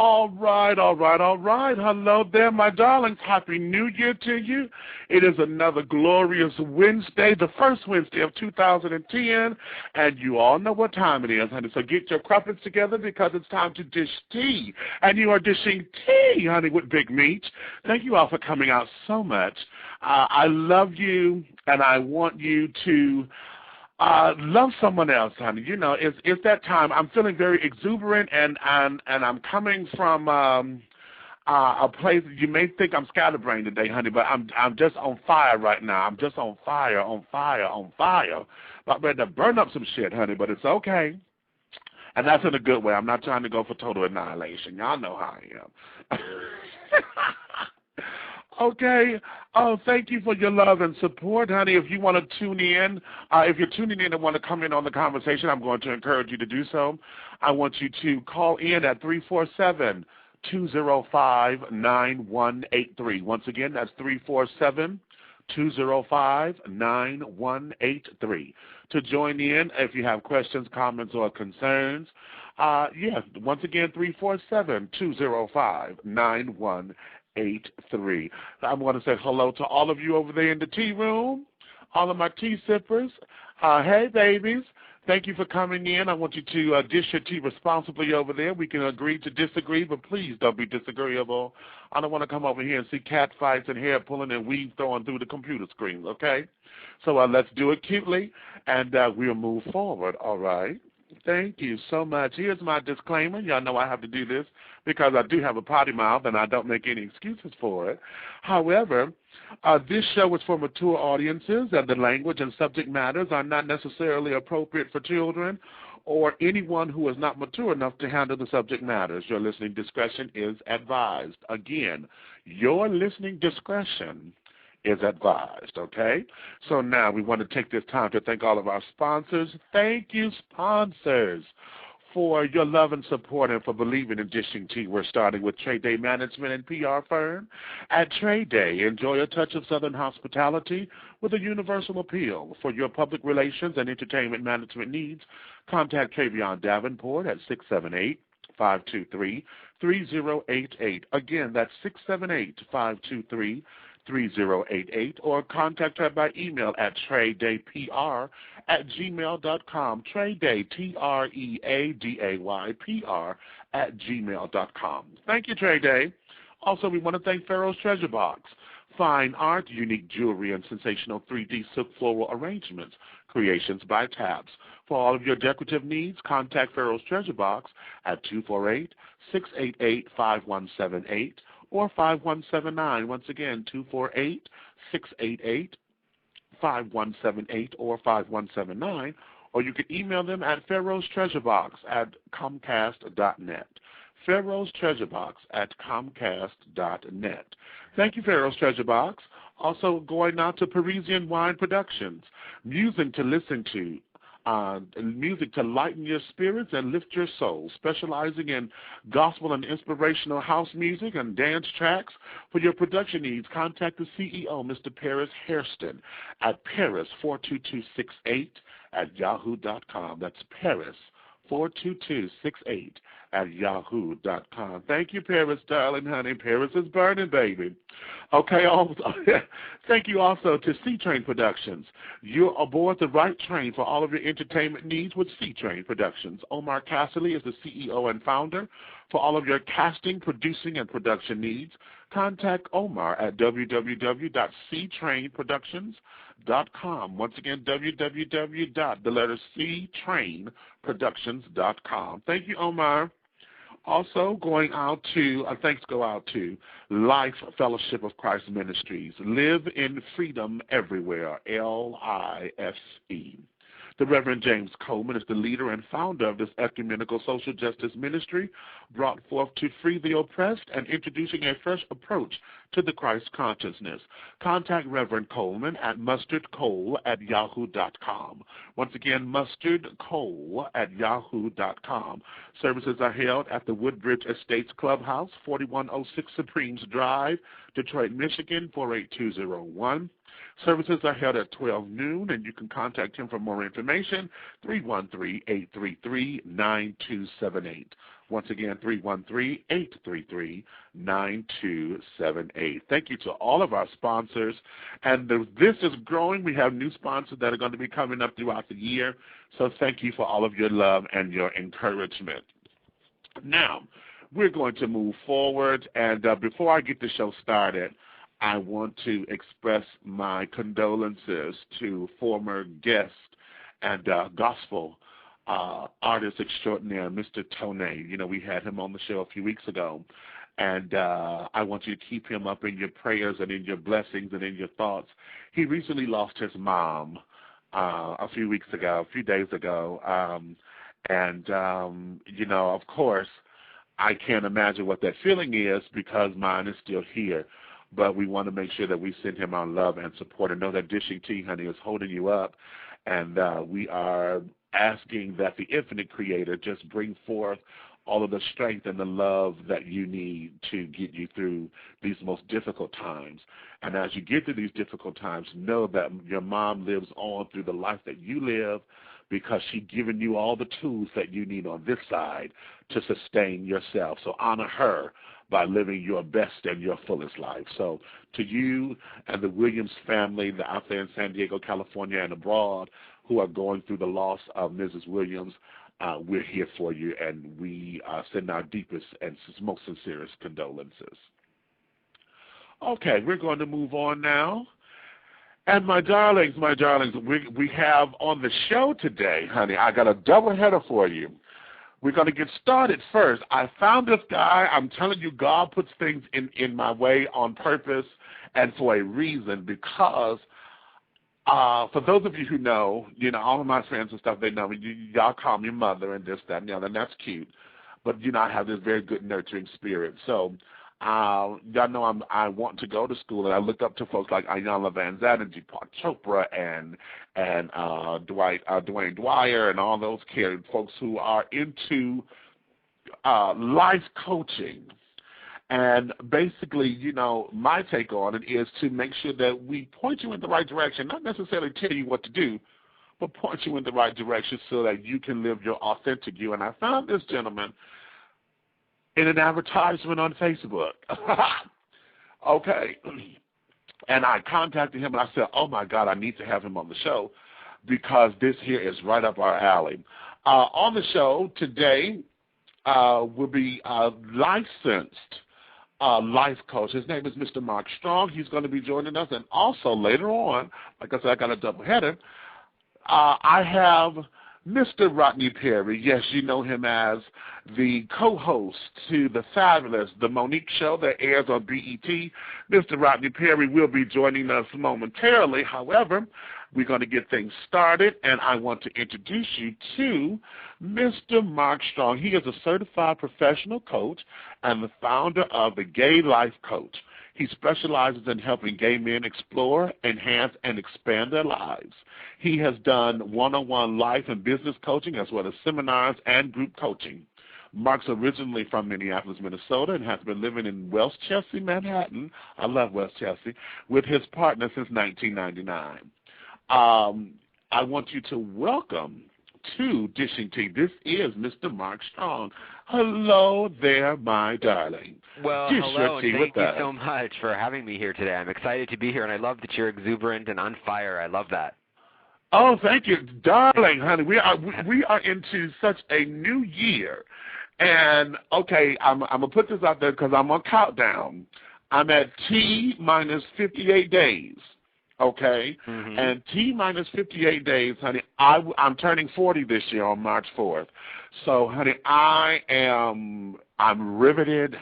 All right, all right, all right. Hello there, my darlings. Happy New Year to you. It is another glorious Wednesday, the first Wednesday of 2010, and you all know what time it is, honey. So get your crumpets together because it's time to dish tea, and you are dishing tea, honey, with Big Meat. Thank you all for coming out so much. I love you, and I want you to love someone else, honey. You know, it's that time. I'm feeling very exuberant, and I'm coming from a place. You may think I'm scatterbrained today, honey, but I'm just on fire right now. I'm just on fire, on fire, on fire. About ready to burn up some shit, honey, but it's okay. And that's in a good way. I'm not trying to go for total annihilation. Y'all know how I am. Okay. Oh, thank you for your love and support, honey. If you want to tune in, if you're tuning in and want to come in on the conversation, I'm going to encourage you to do so. I want you to call in at 347-205-9183. Once again, that's 347-205-9183. To join in if you have questions, comments, or concerns. Yes, once again, 347-205-9183. I'm going to say hello to all of you over there in the tea room, all of my tea sippers. Hey, babies. Thank you for coming in. I want you to dish your tea responsibly over there. We can agree to disagree, but please don't be disagreeable. I don't want to come over here and see cat fights and hair pulling and weave throwing through the computer screens, okay? So let's do it cutely, and we'll move forward, all right? Thank you so much. Here's my disclaimer. Y'all know I have to do this because I do have a potty mouth and I don't make any excuses for it. However, this show is for mature audiences, and the language and subject matters are not necessarily appropriate for children or anyone who is not mature enough to handle the subject matters. Your listening discretion is advised. Again, your listening discretion is advised, okay? So now we want to take this time to thank all of our sponsors. Thank you, sponsors, for your love and support and for believing in dishing tea. We're starting with Trade Day Management and PR firm. At Trade Day, enjoy a touch of Southern hospitality with a universal appeal. For your public relations and entertainment management needs, contact Travion Davenport at 678-523-3088. Again, that's 678-523-3088. 3088, or contact her by email at tradeDayPR@gmail.com. Tradeday, TREADAYPR@gmail.com. Thank you, Trade Day. Also, we want to thank Pharaoh's Treasure Box. Fine art, unique jewelry, and sensational 3D silk floral arrangements. Creations by Taps. For all of your decorative needs, contact Pharaoh's Treasure Box at 248-688-5178. or 5179. Once again, 248-688-5178 or 5179. Or you can email them at pharaohstreasurebox@comcast.net. pharaohstreasurebox@comcast.net. Thank you, Pharaoh's Treasure Box. Also going out to Parisian Wine Productions. Music to listen to. Music to lighten your spirits and lift your soul, specializing in gospel and inspirational house music and dance tracks. For your production needs, contact the CEO, Mr. Paris Hairston, at Paris42268@yahoo.com. That's Paris42268@yahoo.com. Thank you, Paris, darling, honey. Paris is burning, baby. Okay, thank you also to C-Train Productions. You're aboard the right train for all of your entertainment needs with C-Train Productions. Omar Casserly is the CEO and founder. For all of your casting, producing, and production needs, contact Omar at www.ctrainproductions.com. Once again, www.ctrainproductions.com. Thank you, Omar. Also, going out to, thanks go out to Life Fellowship of Christ Ministries. Live in Freedom Everywhere, LIFE. The Reverend James Coleman is the leader and founder of this ecumenical social justice ministry, brought forth to free the oppressed and introducing a fresh approach to the Christ consciousness. Contact Reverend Coleman at mustardcole@yahoo.com. Once again, mustardcole@yahoo.com. Services are held at the Woodbridge Estates Clubhouse, 4106 Supremes Drive, Detroit, Michigan, 48201. Services are held at 12 noon, and you can contact him for more information, 313-833-9278. Once again, 313-833-9278. Thank you to all of our sponsors. And this is growing. We have new sponsors that are going to be coming up throughout the year. So thank you for all of your love and your encouragement. Now, we're going to move forward. And before I get the show started, I want to express my condolences to former guest and gospel artist extraordinaire, Mr. Tone. You know, we had him on the show a few weeks ago, and I want you to keep him up in your prayers and in your blessings and in your thoughts. He recently lost his mom a few days ago, and you know, of course, I can't imagine what that feeling is because mine is still here. But we want to make sure that we send him our love and support and know that Dishing Tea, honey, is holding you up. And we are asking that the infinite creator just bring forth all of the strength and the love that you need to get you through these most difficult times. And as you get through these difficult times, know that your mom lives on through the life that you live because she's given you all the tools that you need on this side to sustain yourself. So honor her by living your best and your fullest life. So to you and the Williams family out there in San Diego, California, and abroad who are going through the loss of Mrs. Williams, we're here for you, and we send our deepest and most sincerest condolences. Okay, we're going to move on now. And my darlings, we have on the show today, honey, I got a double header for you. We're going to get started first. I found this guy. I'm telling you, God puts things in my way on purpose and for a reason because for those of you who know, you know, all of my friends and stuff, they know me. Y'all call me mother and this, that, and the other, and that's cute. But, you know, I have this very good nurturing spirit. So y'all know I want to go to school, and I look up to folks like Ayanna Van Zandt, Deepak Chopra, and Dwayne Dwyer, and all those folks who are into life coaching. And basically, you know, my take on it is to make sure that we point you in the right direction, not necessarily tell you what to do, but point you in the right direction so that you can live your authentic you. And I found this gentleman in an advertisement on Facebook. Okay. And I contacted him, and I said, oh, my God, I need to have him on the show because this here is right up our alley. On the show today will be a licensed life coach. His name is Mr. Mark Strong. He's going to be joining us. And also later on, like I said, I got a double header. I have Mr. Rodney Perry. Yes, you know him as the co-host to the fabulous The Monique Show that airs on BET. Mr. Rodney Perry will be joining us momentarily. However, we're going to get things started, and I want to introduce you to Mr. Mark Strong. He is a certified professional coach and the founder of the Gay Life Coach. He specializes in helping gay men explore, enhance, and expand their lives. He has done one-on-one life and business coaching as well as seminars and group coaching. Mark's originally from Minneapolis, Minnesota, and has been living in West Chelsea, Manhattan. I love West Chelsea, with his partner since 1999. I want you to welcome to Dishing Tea. This is Mr. Mark Strong. Hello there, my darling. Well, hello, and thank you so much for having me here today. I'm excited to be here, and I love that you're exuberant and on fire. I love that. Oh, thank you, darling, honey. We are into such a new year. And, okay, I'm going to put this out there because I'm on countdown. I'm at T-minus 58 days. Okay, and T-minus 58 days, honey. I'm turning 40 this year on March 4th. So, honey, I'm riveted.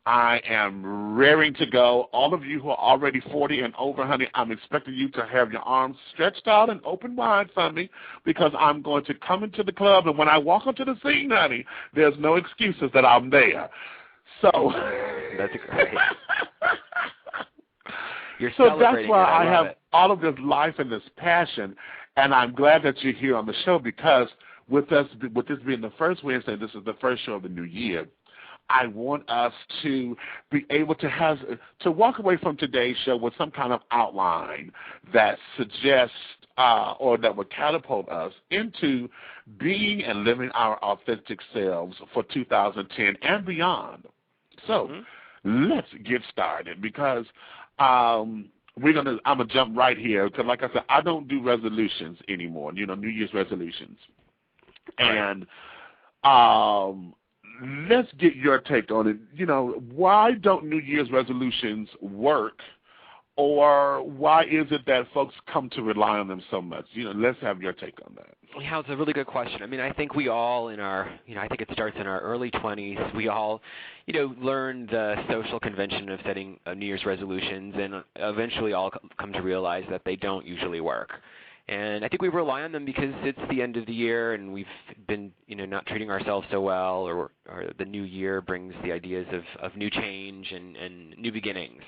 I am raring to go. All of you who are already 40 and over, honey, I'm expecting you to have your arms stretched out and open wide for me because I'm going to come into the club, and when I walk onto the scene, honey, there's no excuses that I'm there. So that's great. So that's why I have all of this life and this passion, and I'm glad that you're here on the show because with this being the first Wednesday, this is the first show of the new year, I want us to be able to walk away from today's show with some kind of outline that suggests or that would catapult us into being and living our authentic selves for 2010 and beyond. So let's get started, because I'm gonna jump right here, because like I said, I don't do resolutions anymore. New Year's resolutions, and let's get your take on it. Why don't New Year's resolutions work? Or why is it that folks come to rely on them so much? Let's have your take on that. Yeah, it's a really good question. I mean, I think we all I think it starts in our early 20s. We all, learn the social convention of setting New Year's resolutions, and eventually all come to realize that they don't usually work. And I think we rely on them because it's the end of the year and we've been, not treating ourselves so well, or the new year brings the ideas of new change and new beginnings.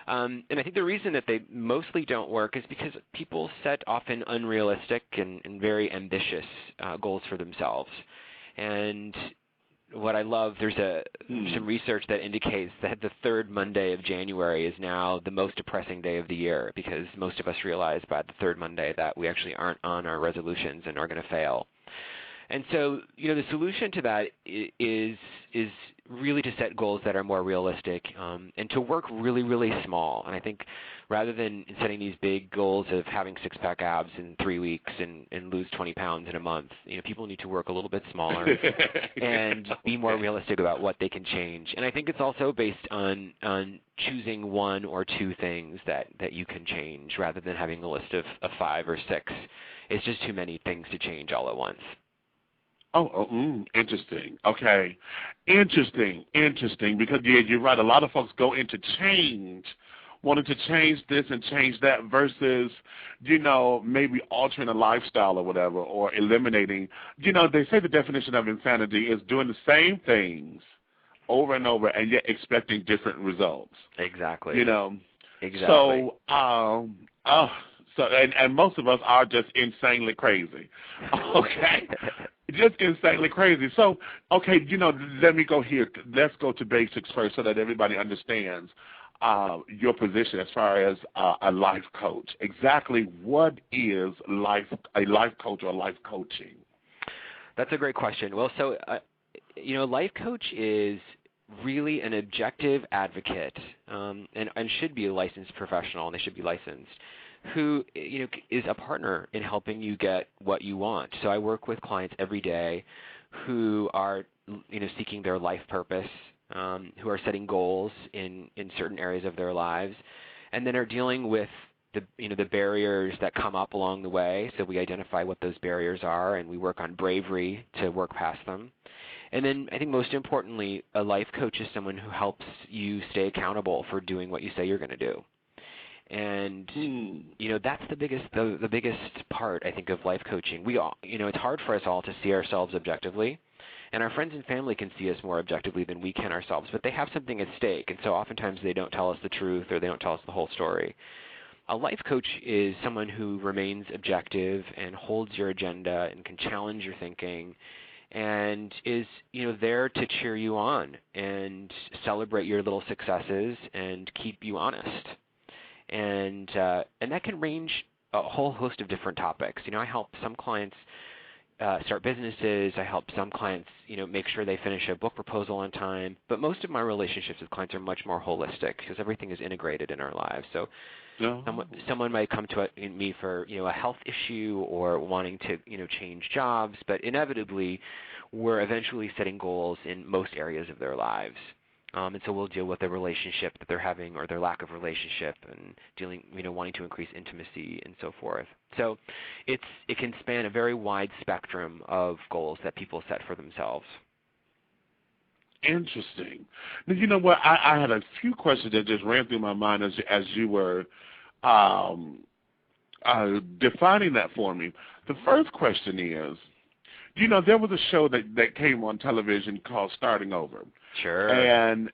And I think the reason that they mostly don't work is because people set often unrealistic and very ambitious goals for themselves. And what I love, there's some research that indicates that the third Monday of January is now the most depressing day of the year, because most of us realize by the third Monday that we actually aren't on our resolutions and are going to fail. And so, the solution to that is really to set goals that are more realistic, and to work really, really small. And I think rather than setting these big goals of having six-pack abs in 3 weeks and lose 20 pounds in a month, people need to work a little bit smaller and be more realistic about what they can change. And I think it's also based on choosing one or two things that you can change, rather than having a list of 5 or 6. It's just too many things to change all at once. Interesting. Okay. Interesting, because, yeah, you're right. A lot of folks go into change, wanting to change this and change that, versus, maybe altering a lifestyle or whatever, or eliminating. They say the definition of insanity is doing the same things over and over and yet expecting different results. Exactly. Exactly. So, and most of us are just insanely crazy. Okay. Just insanely crazy. So, okay, let me go here. Let's go to basics first so that everybody understands your position as far as a life coach. Exactly what is a life coach or life coaching? That's a great question. Well, so, a life coach is really an objective advocate, and should be a licensed professional, and they should be licensed, who is a partner in helping you get what you want. So I work with clients every day who are seeking their life purpose, who are setting goals in certain areas of their lives, and then are dealing with the barriers that come up along the way. So we identify what those barriers are, and we work on bravery to work past them. And then I think most importantly, a life coach is someone who helps you stay accountable for doing what you say you're going to do. And that's the biggest part, I think, of life coaching. We all, it's hard for us all to see ourselves objectively, and our friends and family can see us more objectively than we can ourselves, but they have something at stake, and so oftentimes they don't tell us the truth, or they don't tell us the whole story. A life coach is someone who remains objective and holds your agenda and can challenge your thinking, and is there to cheer you on and celebrate your little successes and keep you honest. And that can range a whole host of different topics. I help some clients start businesses. I help some clients, make sure they finish a book proposal on time. But most of my relationships with clients are much more holistic, because everything is integrated in our lives. So someone might come to me for, a health issue or wanting to, change jobs. But inevitably, we're eventually setting goals in most areas of their lives. And so we'll deal with the relationship that they're having, or their lack of relationship, and dealing, wanting to increase intimacy and so forth. So it can span a very wide spectrum of goals that people set for themselves. Interesting. Now, you know what? I had a few questions that just ran through my mind as you were defining that for me. The first question is, there was a show that came on television called Starting Over. Sure. And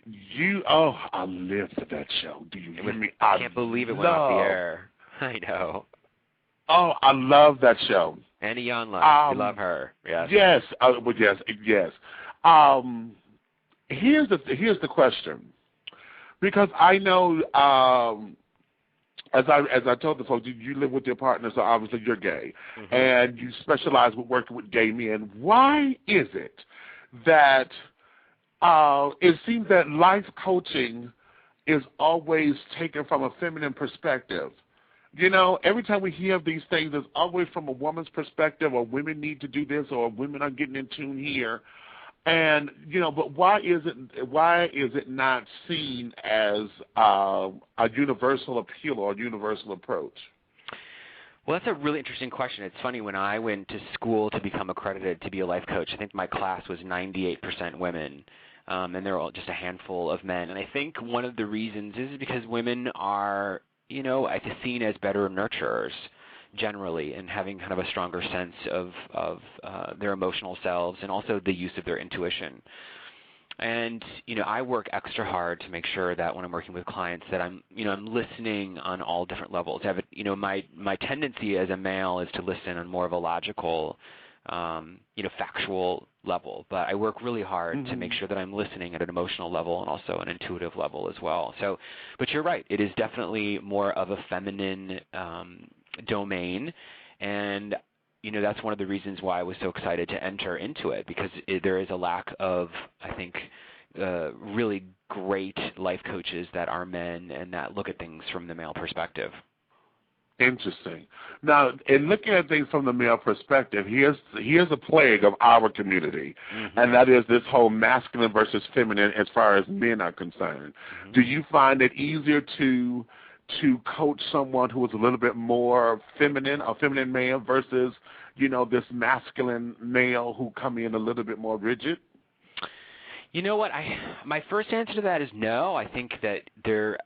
I lived for that show. Do you hear me? I can't believe it went off the air. I know. Oh, I love that show. Annie Young, you love her. Yes. Yes. Yes. here's the question, because I know as I told the folks, you live with your partner, so obviously you're gay, and you specialize with working with gay men. Why is it that it seems that life coaching is always taken from a feminine perspective? You know, every time we hear these things, it's always from a woman's perspective, or women need to do this, or women are getting in tune here. And, you know, but why is it not seen as a universal appeal or a universal approach? Well, that's a really interesting question. It's funny, when I went to school to become accredited to be a life coach, I think my class was 98% women, and there were all just a handful of men. And I think one of the reasons is because women are, you know, I think seen as better nurturers generally, and having kind of a stronger sense of their emotional selves, and also the use of their intuition. And, you know, I work extra hard to make sure that when I'm working with clients that I'm listening on all different levels. My tendency as a male is to listen on more of a logical, factual level, but I work really hard to make sure that I'm listening at an emotional level and also an intuitive level as well. So, but you're right, it is definitely more of a feminine domain, and that's one of the reasons why I was so excited to enter into it, because there is a lack of, I think, really great life coaches that are men and that look at things from the male perspective. Interesting. Now, in looking at things from the male perspective, here's a plague of our community, and that is this whole masculine versus feminine as far as men are concerned. Do you find it easier to coach someone who is a little bit more feminine, a feminine male, versus, this masculine male who come in a little bit more rigid? You know what? My first answer to that is no. I think that there's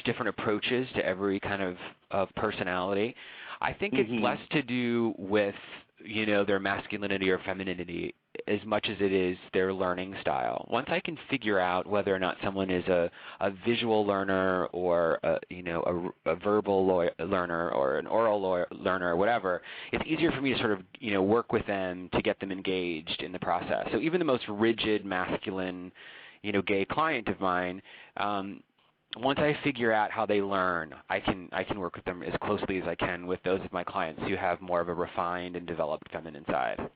different approaches to every kind of personality. I think it's less to do with their masculinity or femininity as much as it is their learning style. Once I can figure out whether or not someone is a visual learner or a verbal learner or an oral learner or whatever, it's easier for me to sort of work with them to get them engaged in the process. So even the most rigid masculine gay client of mine, once I figure out how they learn, I can work with them as closely as I can with those of my clients who have more of a refined and developed feminine side.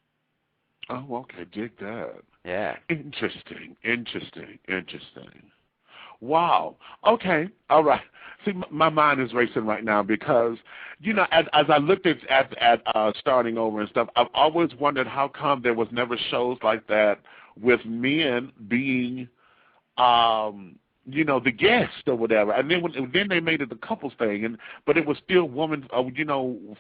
Oh, okay. Dig that. Yeah. Interesting. Wow. Okay. All right. See, my mind is racing right now because, as I looked at starting over and stuff, I've always wondered how come there was never shows like that with men being the guest or whatever, and then they made it a couples thing, but it was still women,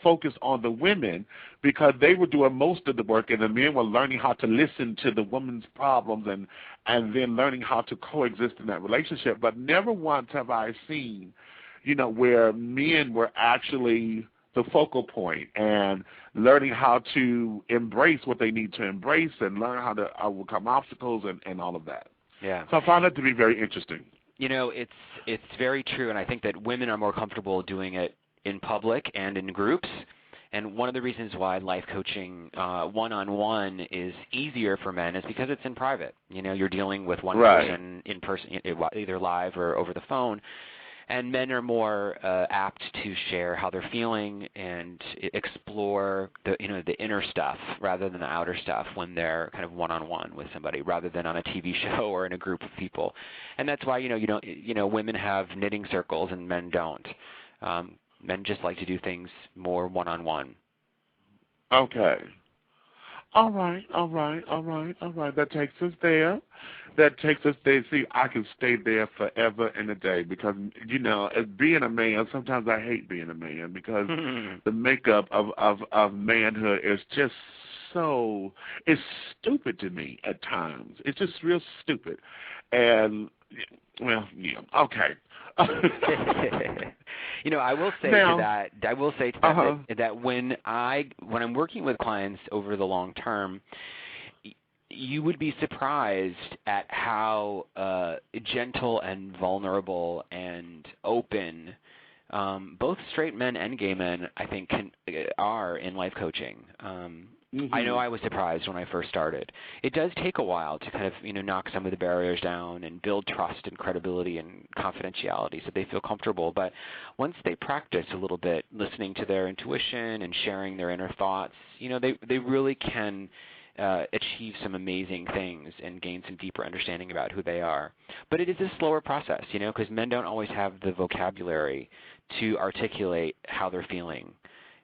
focused on the women, because they were doing most of the work, and the men were learning how to listen to the woman's problems and then learning how to coexist in that relationship. But never once have I seen, where men were actually the focal point and learning how to embrace what they need to embrace and learn how to overcome obstacles and all of that. Yeah. So I found that to be very interesting. It's very true, and I think that women are more comfortable doing it in public and in groups. And one of the reasons why life coaching one-on-one is easier for men is because it's in private. You're dealing with one person in person, either live or over the phone. And men are more apt to share how they're feeling and explore the inner stuff rather than the outer stuff when they're kind of one-on-one with somebody, rather than on a TV show or in a group of people. And that's why women have knitting circles and men don't. Men just like to do things more one-on-one. Okay. All right. That takes us there. See, I can stay there forever and a day because, as being a man, sometimes I hate being a man because the makeup of manhood is just it's stupid to me at times. It's just real stupid. And, well, yeah, okay. I will say to that, that when I'm working with clients over the long term, you would be surprised at how gentle and vulnerable and open both straight men and gay men, I think, are in life coaching. I know I was surprised when I first started. It does take a while to kind of, knock some of the barriers down and build trust and credibility and confidentiality so they feel comfortable. But once they practice a little bit, listening to their intuition and sharing their inner thoughts, they really can achieve some amazing things and gain some deeper understanding about who they are. But it is a slower process, because men don't always have the vocabulary to articulate how they're feeling.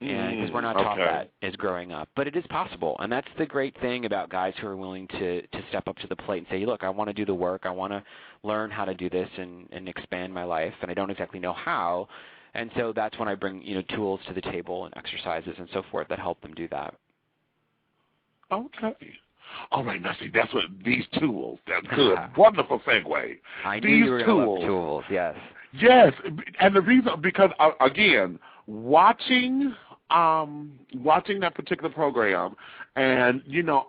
And because we're not taught that as growing up. But it is possible. And that's the great thing about guys who are willing to step up to the plate and say, look, I want to do the work. I want to learn how to do this and expand my life. And I don't exactly know how. And so that's when I bring, tools to the table and exercises and so forth that help them do that. Okay. All right, now see, that's what these tools, that's good. Wonderful segue. I knew you were going to love tools, yes. Yes, and the reason, because, again, watching that particular program and,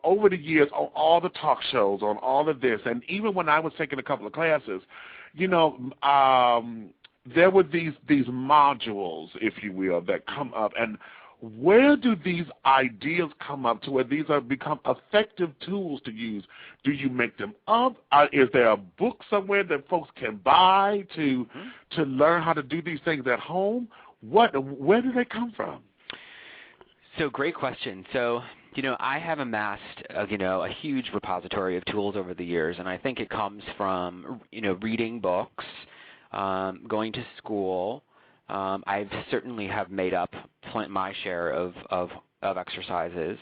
over the years on all the talk shows, on all of this, and even when I was taking a couple of classes, there were these modules, if you will, that come up. And where do these ideas come up to where these are become effective tools to use? Do you make them up? Is there a book somewhere that folks can buy to learn how to do these things at home? Where do they come from? So great question. So, I have amassed, a huge repository of tools over the years, and I think it comes from, reading books, going to school. I certainly have made up my share of exercises.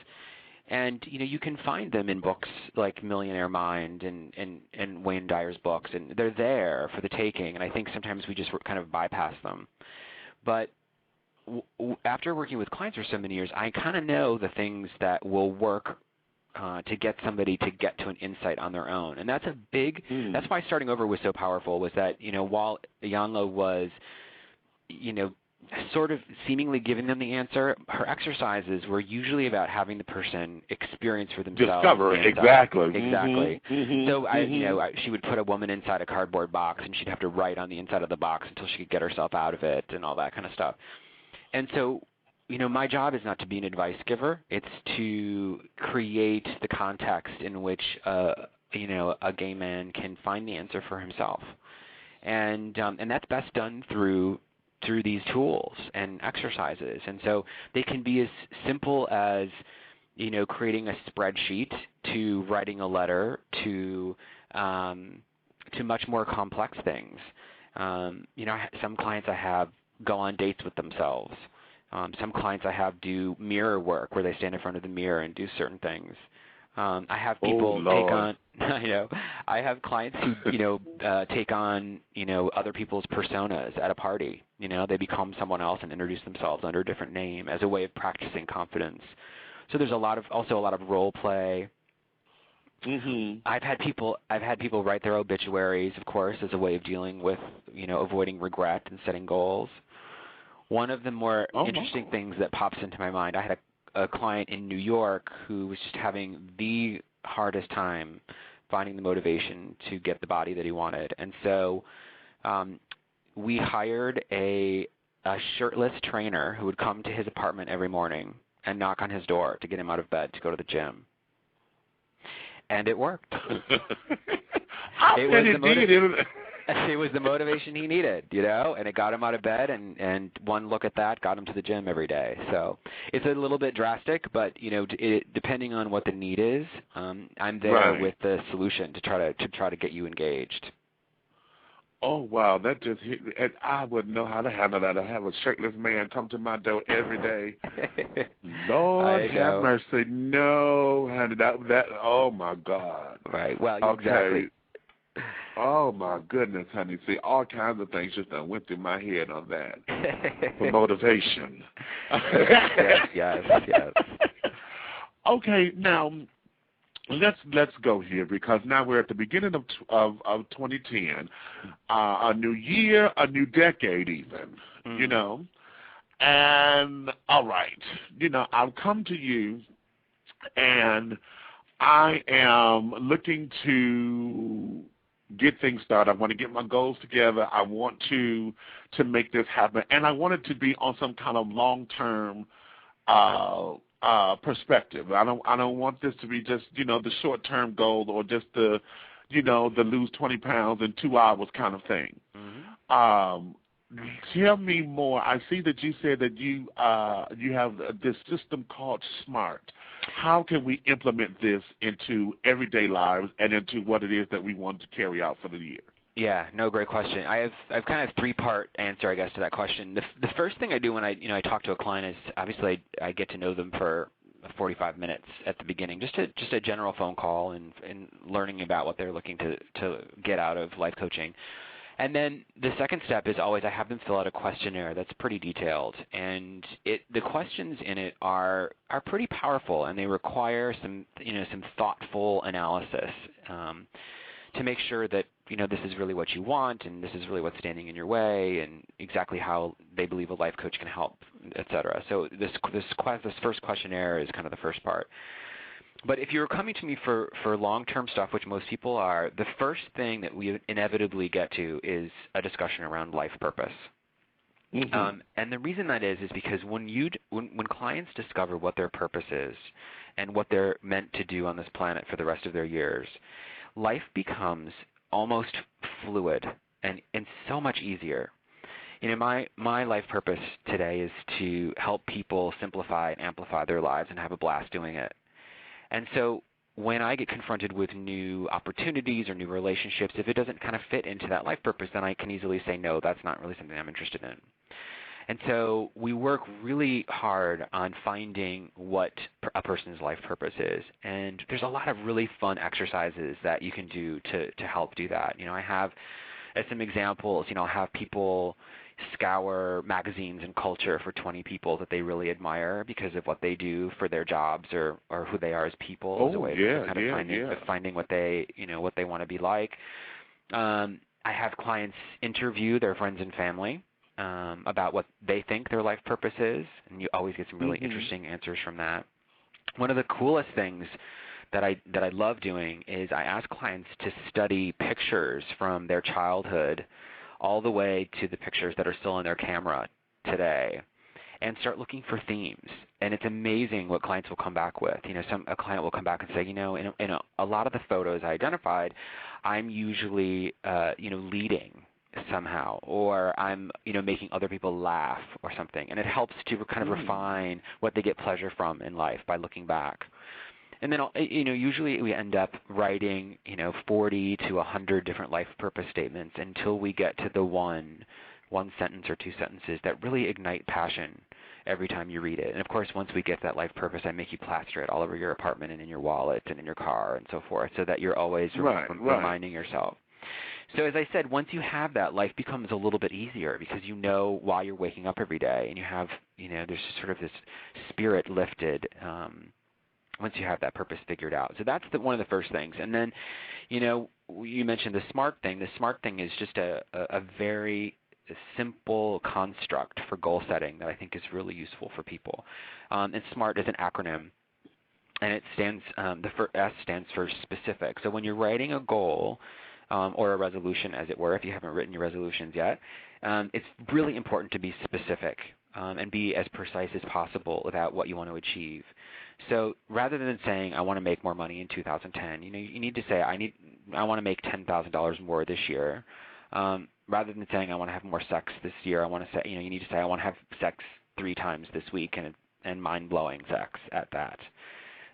And, you can find them in books like Millionaire Mind and Wayne Dyer's books, and they're there for the taking, and I think sometimes we just kind of bypass them. But after working with clients for so many years, I kind of know the things that will work to get somebody to get to an insight on their own. And that's a big that's why starting over was so powerful, was that, while Iyanla was, sort of seemingly giving them the answer, her exercises were usually about having the person experience for themselves. Discover it, exactly. Exactly. So she would put a woman inside a cardboard box, and she'd have to write on the inside of the box until she could get herself out of it and all that kind of stuff. And so, my job is not to be an advice giver. It's to create the context in which, a gay man can find the answer for himself. And that's best done through these tools and exercises. And so they can be as simple as, creating a spreadsheet to writing a letter to much more complex things. Some clients I have go on dates with themselves. Some clients I have do mirror work where they stand in front of the mirror and do certain things. I have people take on, I have clients who, take on, other people's personas at a party. They become someone else and introduce themselves under a different name as a way of practicing confidence. So there's also a lot of role play. I've had people write their obituaries, of course, as a way of dealing with, avoiding regret and setting goals. One of the more interesting things that pops into my mind, I had a client in New York who was just having the hardest time finding the motivation to get the body that he wanted. And so we hired a shirtless trainer who would come to his apartment every morning and knock on his door to get him out of bed to go to the gym. And it worked. It was the motivation he needed, and it got him out of bed, and one look at that got him to the gym every day. So it's a little bit drastic, but depending on what the need is, I'm there with the solution to try to get you engaged. Oh wow, that just hit me. And I wouldn't know how to handle that. I have a shirtless man come to my door every day. Lord have mercy, no, honey, that. Oh my God. Right. Well, exactly. Oh my goodness, honey. See, all kinds of things just went through my head on that for motivation. Yes. Okay, now let's go here, because now we're at the beginning of 2010, a new year, a new decade, even. And all right, I'll come to you, and I am looking to get things started. I want to get my goals together. I want to make this happen, and I want it to be on some kind of long-term perspective. I don't want this to be just, the short-term goal or just the, the lose 20 pounds in 2 hours kind of thing. Mm-hmm. Tell me more. I see that you said that you have this system called SMART. How can we implement this into everyday lives and into what it is that we want to carry out for the year? Yeah, no, great question. I've kind of three-part answer, I guess, to that question. The first thing I do when I talk to a client is obviously I get to know them for 45 minutes at the beginning, just a general phone call and learning about what they're looking to get out of life coaching. And then the second step is always I have them fill out a questionnaire that's pretty detailed, and the questions in it are pretty powerful, and they require some thoughtful analysis to make sure that this is really what you want, and this is really what's standing in your way, and exactly how they believe a life coach can help, et cetera. So this first questionnaire is kind of the first part. But if you're coming to me for long-term stuff, which most people are, the first thing that we inevitably get to is a discussion around life purpose. Mm-hmm. And the reason that is because when clients discover what their purpose is and what they're meant to do on this planet for the rest of their years, life becomes almost fluid and so much easier. My life purpose today is to help people simplify and amplify their lives and have a blast doing it. And so when I get confronted with new opportunities or new relationships, if it doesn't kind of fit into that life purpose, then I can easily say, no, that's not really something I'm interested in. And so we work really hard on finding what a person's life purpose is. And there's a lot of really fun exercises that you can do to help do that. I have, as some examples, I'll have people scour magazines and culture for 20 people that they really admire because of what they do for their jobs or who they are as people as a way of kind of finding what they what they want to be like. I have clients interview their friends and family about what they think their life purpose is, and you always get some really interesting answers from that. One of the coolest things that I love doing is I ask clients to study pictures from their childhood all the way to the pictures that are still on their camera today, and start looking for themes. And it's amazing what clients will come back with. A client will come back and say, in a lot of the photos I identified, I'm usually, leading somehow, or I'm, making other people laugh or something. And it helps to kind of refine what they get pleasure from in life by looking back. And then, usually we end up writing, 40 to 100 different life purpose statements until we get to the one sentence or two sentences that really ignite passion every time you read it. And, of course, once we get that life purpose, I make you plaster it all over your apartment and in your wallet and in your car and so forth, so that you're always reminding yourself. So as I said, once you have that, life becomes a little bit easier because you know why you're waking up every day, and you have, there's sort of this spirit lifted once you have that purpose figured out. So that's one of the first things. And then, you mentioned the SMART thing. The SMART thing is just a very simple construct for goal setting that I think is really useful for people. And SMART is an acronym, and it stands, S stands for specific. So when you're writing a goal, or a resolution, as it were, if you haven't written your resolutions yet, it's really important to be specific and be as precise as possible about what you want to achieve. So rather than saying, I want to make more money in 2010, you need to say, I want to make $10,000 more this year. Rather than saying, I want to have more sex this year, I want to say, you need to say, I want to have sex 3 times this week, and mind-blowing sex at that.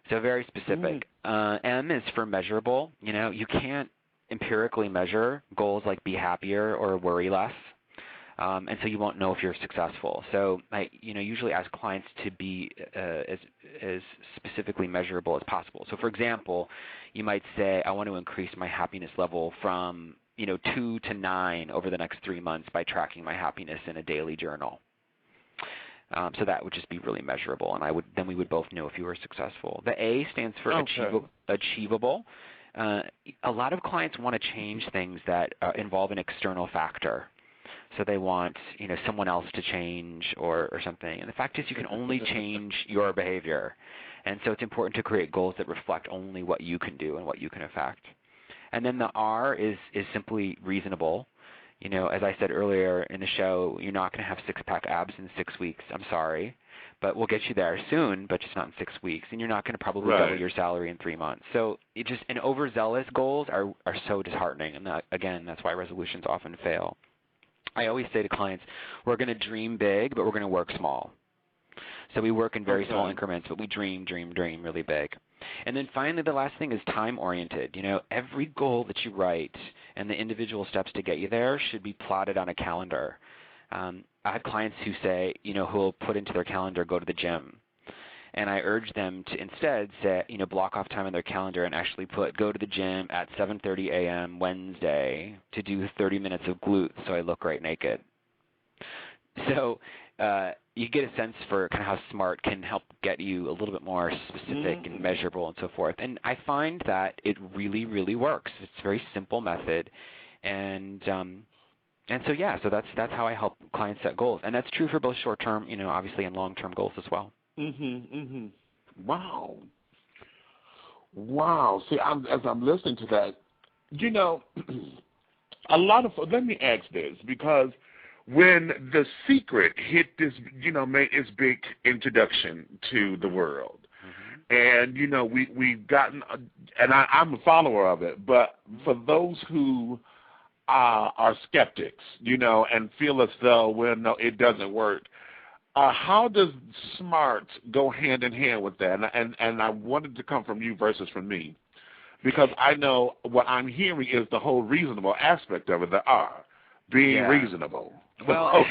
So very specific. M is for measurable. You can't empirically measure goals like be happier or worry less. And so you won't know if you're successful. So I, usually ask clients to be as specifically measurable as possible. So for example, you might say, I want to increase my happiness level from 2 to 9 over the next 3 months by tracking my happiness in a daily journal. So that would just be really measurable, and then we would both know if you were successful. The A stands for achievable. A lot of clients want to change things that involve an external factor. So they want, someone else to change or something. And the fact is you can only change your behavior. And so it's important to create goals that reflect only what you can do and what you can affect. And then the R is simply reasonable. As I said earlier in the show, you're not going to have 6-pack abs in 6 weeks. I'm sorry. but we'll get you there soon, but just not in 6 weeks, and you're not going to probably double your salary in 3 months. So and overzealous goals are so disheartening, and again, that's why resolutions often fail. I always say to clients, we're going to dream big, but we're going to work small. So we work in very small increments, but we dream really big. And then finally, the last thing is time-oriented. Every goal that you write and the individual steps to get you there should be plotted on a calendar. I have clients who say, who will put into their calendar, go to the gym. And I urge them to instead say, block off time on their calendar and actually go to the gym at 7:30 a.m. Wednesday to do 30 minutes of glutes so I look right naked. So you get a sense for kind of how SMART can help get you a little bit more specific and measurable and so forth. And I find that it really, really works. It's a very simple method. And so that's how I help clients set goals. And that's true for both short-term, obviously, and long-term goals as well. Wow. See, as I'm listening to that, let me ask this, because when The Secret hit this, made its big introduction to the world, and, we've gotten, and I'm a follower of it, but for those who are skeptics, and feel as though, well, no, it doesn't work, how does SMART go hand in hand with that? And I wanted to come from you versus from me, because I know what I'm hearing is the whole reasonable aspect of it, the R, being reasonable. Well,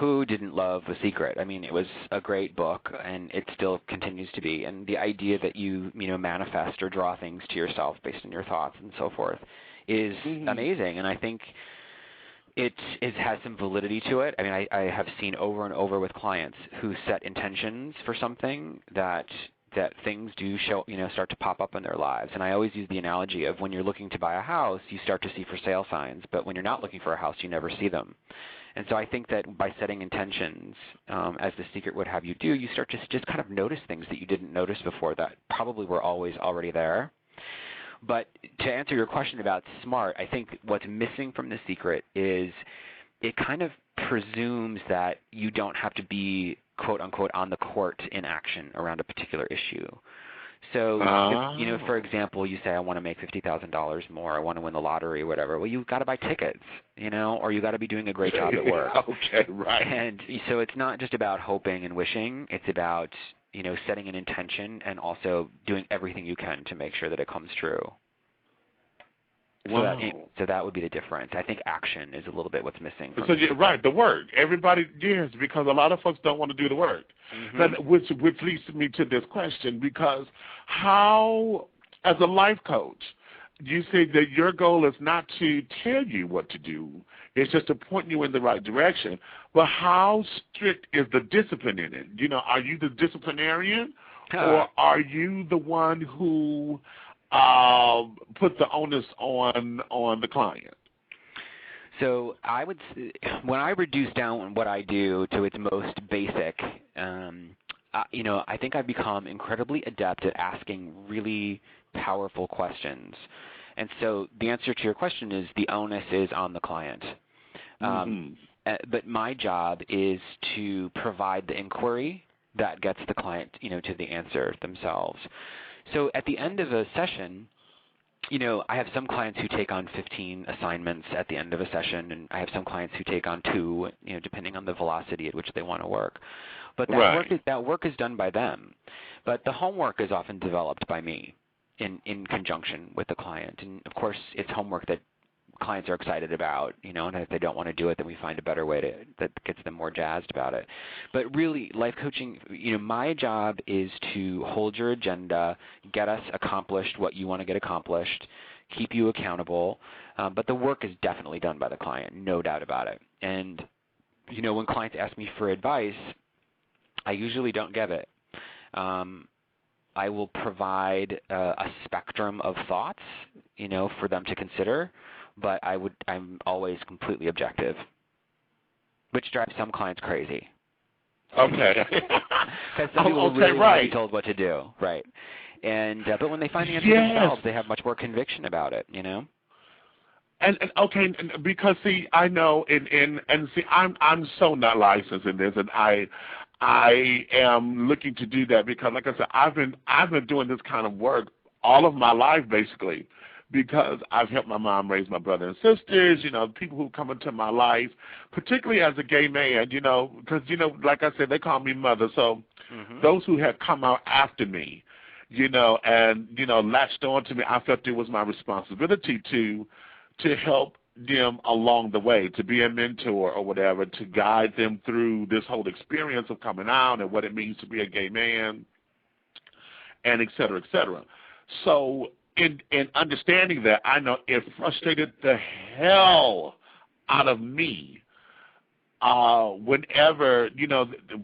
who didn't love The Secret? It was a great book, and it still continues to be. And the idea that you manifest or draw things to yourself based on your thoughts and so forth is amazing. And I think it has some validity to it. I have seen over and over with clients who set intentions for something that things do start to pop up in their lives. And I always use the analogy of when you're looking to buy a house, you start to see for sale signs, but when you're not looking for a house, you never see them. And so I think that by setting intentions, as The Secret would have you do, you start to just kind of notice things that you didn't notice before that probably were always already there. But to answer your question about SMART, I think what's missing from The Secret is it kind of presumes that you don't have to be, quote unquote, on the court in action around a particular issue. So, if, for example, you say, I want to make $50,000 more, I want to win the lottery or whatever, well, you've got to buy tickets, or you've got to be doing a great job at work. Okay, right. And so it's not just about hoping and wishing, it's about setting an intention and also doing everything you can to make sure that it comes true. Wow. So that would be the difference. I think action is a little bit what's missing. So right, the work. Everybody, yes, because a lot of folks don't want to do the work. Which leads me to this question, because how, as a life coach, you say that your goal is not to tell you what to do, it's just to point you in the right direction. But how strict is the discipline in it? Are you the disciplinarian, or are you the one who put the onus on the client? So I would, when I reduce down what I do to its most basic, I think I've become incredibly adept at asking really powerful questions. And so the answer to your question is the onus is on the client. But my job is to provide the inquiry that gets the client, to the answer themselves. So at the end of a session, I have some clients who take on 15 assignments at the end of a session, and I have some clients who take on 2, depending on the velocity at which they want to work. But that work is done by them. But the homework is often developed by me in conjunction with the client. And, of course, it's homework that clients are excited about, and if they don't want to do it, then we find a better way that gets them more jazzed about it. But really, life coaching, my job is to hold your agenda, get us accomplished what you want to get accomplished, keep you accountable, but the work is definitely done by the client, no doubt about it. And, when clients ask me for advice, I usually don't give it. I will provide a spectrum of thoughts, for them to consider, but I'm always completely objective, which drives some clients crazy. Okay. Because some people really want to be told what to do, right? And but when they find the answer themselves, they have much more conviction about it, And okay, because see, I know, and see, I'm so not licensed in this, and I am looking to do that because, like I said, I've been doing this kind of work all of my life basically, because I've helped my mom raise my brother and sisters. You know, people who come into my life, particularly as a gay man. You know, because like I said, they call me mother. So those who have come out after me, and latched on to me, I felt it was my responsibility to help them along the way, to be a mentor or whatever, to guide them through this whole experience of coming out and what it means to be a gay man, and et cetera, et cetera. So in understanding that, I know it frustrated the hell out of me whenever,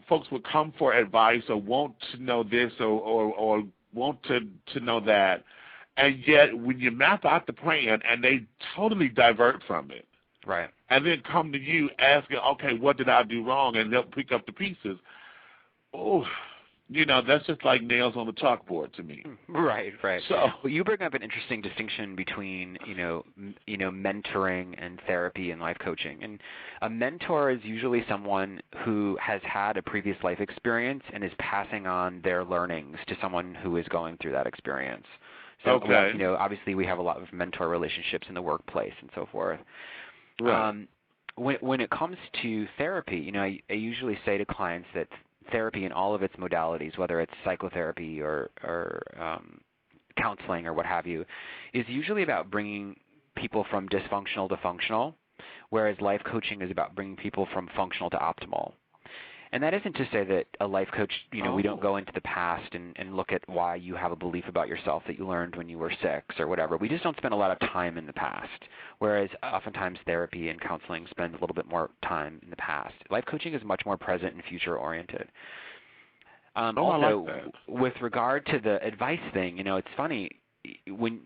folks would come for advice or want to know this or want to know that. And yet, when you map out the plan and they totally divert from it, right, and then come to you asking, okay, what did I do wrong, and they'll pick up the pieces. Oh, that's just like nails on the chalkboard to me. Right, right. So, well, you bring up an interesting distinction between, mentoring and therapy and life coaching. And a mentor is usually someone who has had a previous life experience and is passing on their learnings to someone who is going through that experience. So, okay. Obviously we have a lot of mentor relationships in the workplace and so forth. Right. When it comes to therapy, I usually say to clients that therapy in all of its modalities, whether it's psychotherapy or counseling or what have you, is usually about bringing people from dysfunctional to functional, whereas life coaching is about bringing people from functional to optimal. And that isn't to say that a life coach, we don't go into the past and look at why you have a belief about yourself that you learned when you were 6 or whatever. We just don't spend a lot of time in the past, whereas oftentimes therapy and counseling spend a little bit more time in the past. Life coaching is much more present and future-oriented. Also, I like that. With regard to the advice thing, it's funny, when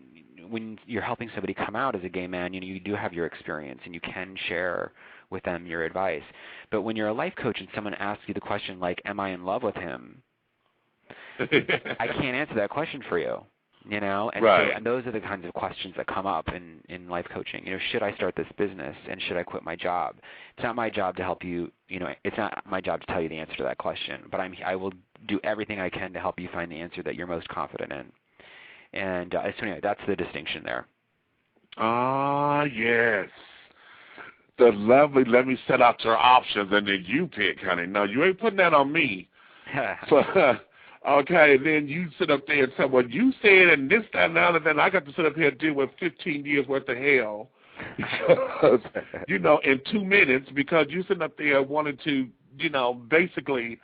you're helping somebody come out as a gay man, you do have your experience and you can share with them your advice. But when you're a life coach and someone asks you the question like, am I in love with him? I can't answer that question for you, And, right. and those are the kinds of questions that come up in life coaching. Should I start this business and should I quit my job? It's not my job to help you, it's not my job to tell you the answer to that question, but I will do everything I can to help you find the answer that you're most confident in. And so anyway, that's the distinction there. Ah, yes. The lovely, let me set out your options and then you pick, honey. No, you ain't putting that on me. So, okay, then you sit up there and say, well, you said and this, that, and the other, then I got to sit up here and deal with 15 years worth of hell because, in 2 minutes because you sitting up there wanting to, basically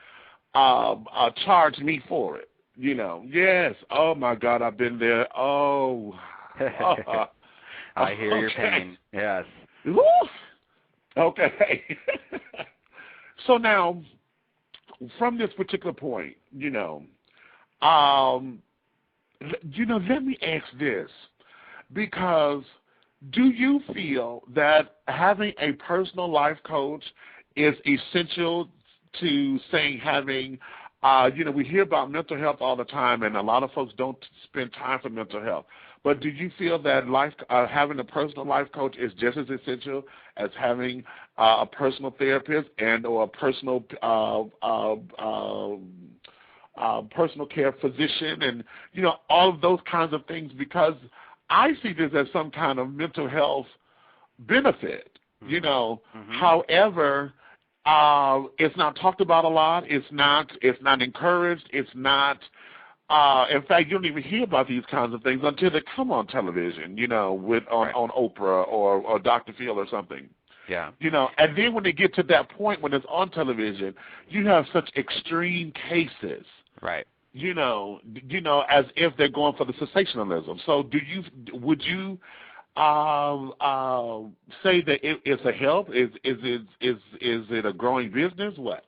charge me for it. Yes. Oh, my God, I've been there. Oh. I hear your pain. Yes. Woo. Okay. So now, from this particular point, let me ask this, because do you feel that having a personal life coach is essential to, say, having, we hear about mental health all the time, and a lot of folks don't spend time for mental health. But do you feel that having a personal life coach is just as essential as having a personal therapist and or a personal personal care physician and, all of those kinds of things? Because I see this as some kind of mental health benefit, However, it's not talked about a lot. It's not encouraged. It's not. In fact, you don't even hear about these kinds of things until they come on television, on Oprah or Dr. Phil or something. Yeah. And then when they get to that point when it's on television, you have such extreme cases. Right. As if they're going for the sensationalism. So would you say that it's a help? Is it a growing business? What?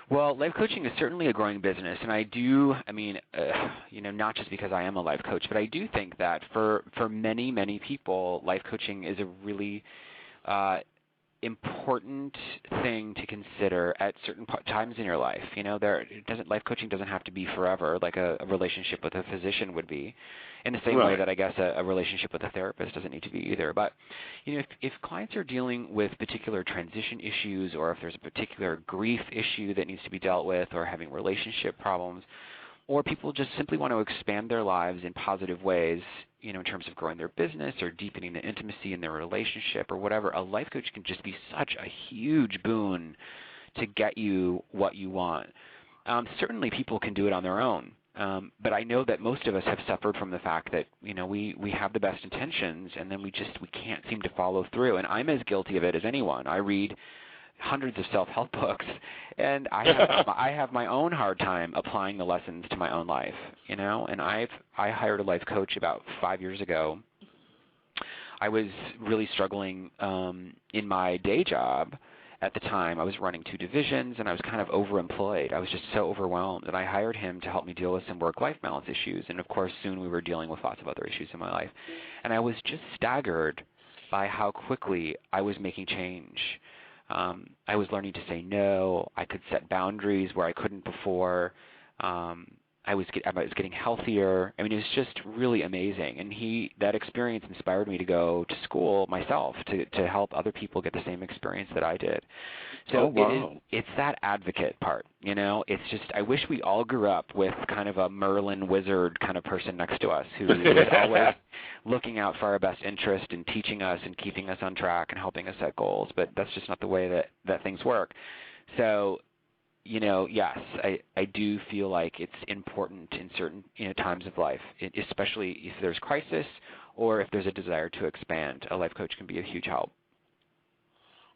Well, life coaching is certainly a growing business, and I do, not just because I am a life coach, but I do think that for many, many people, life coaching is a really important thing to consider at certain times in your life. Life coaching doesn't have to be forever, like a relationship with a physician would be, in the same way that I guess a relationship with a therapist doesn't need to be either. But if clients are dealing with particular transition issues, or if there's a particular grief issue that needs to be dealt with, or having relationship problems, or people just simply want to expand their lives in positive ways, in terms of growing their business or deepening the intimacy in their relationship or whatever, a life coach can just be such a huge boon to get you what you want. Certainly people can do it on their own, but I know that most of us have suffered from the fact that, we have the best intentions and then we can't seem to follow through. And I'm as guilty of it as anyone. I read hundreds of self-help books, and I have my own hard time applying the lessons to my own life, and I hired a life coach about 5 years ago. I was really struggling in my day job at the time. I was running 2 divisions, and I was kind of overemployed. I was just so overwhelmed, and I hired him to help me deal with some work-life balance issues, and of course soon we were dealing with lots of other issues in my life. And I was just staggered by how quickly I was making change. I was learning to say no. I could set boundaries where I couldn't before. I was getting healthier. I mean, it was just really amazing. And that experience inspired me to go to school myself to help other people get the same experience that I did. So it's that advocate part, It's just, I wish we all grew up with kind of a Merlin wizard kind of person next to us who is always looking out for our best interest and teaching us and keeping us on track and helping us set goals. But that's just not the way that things work. So, yes, I do feel like it's important in certain times of life, especially if there's crisis or if there's a desire to expand. A life coach can be a huge help.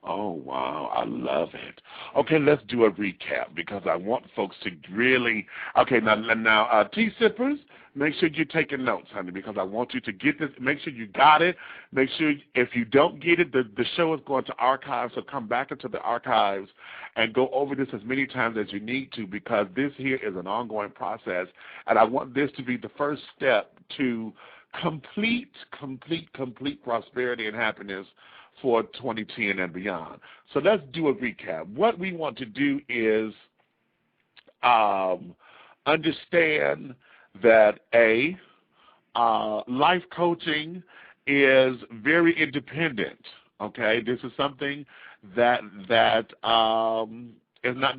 Oh, wow. I love it. Okay, let's do a recap because I want folks to really – okay, now tea sippers, make sure you're taking notes, honey, because I want you to get this. Make sure you got it. Make sure if you don't get it, the show is going to archives, so come back into the archives and go over this as many times as you need to, because this here is an ongoing process, and I want this to be the first step to complete prosperity and happiness for 2010 and beyond. So let's do a recap. What we want to do is understand that life coaching is very independent. Okay, this is something that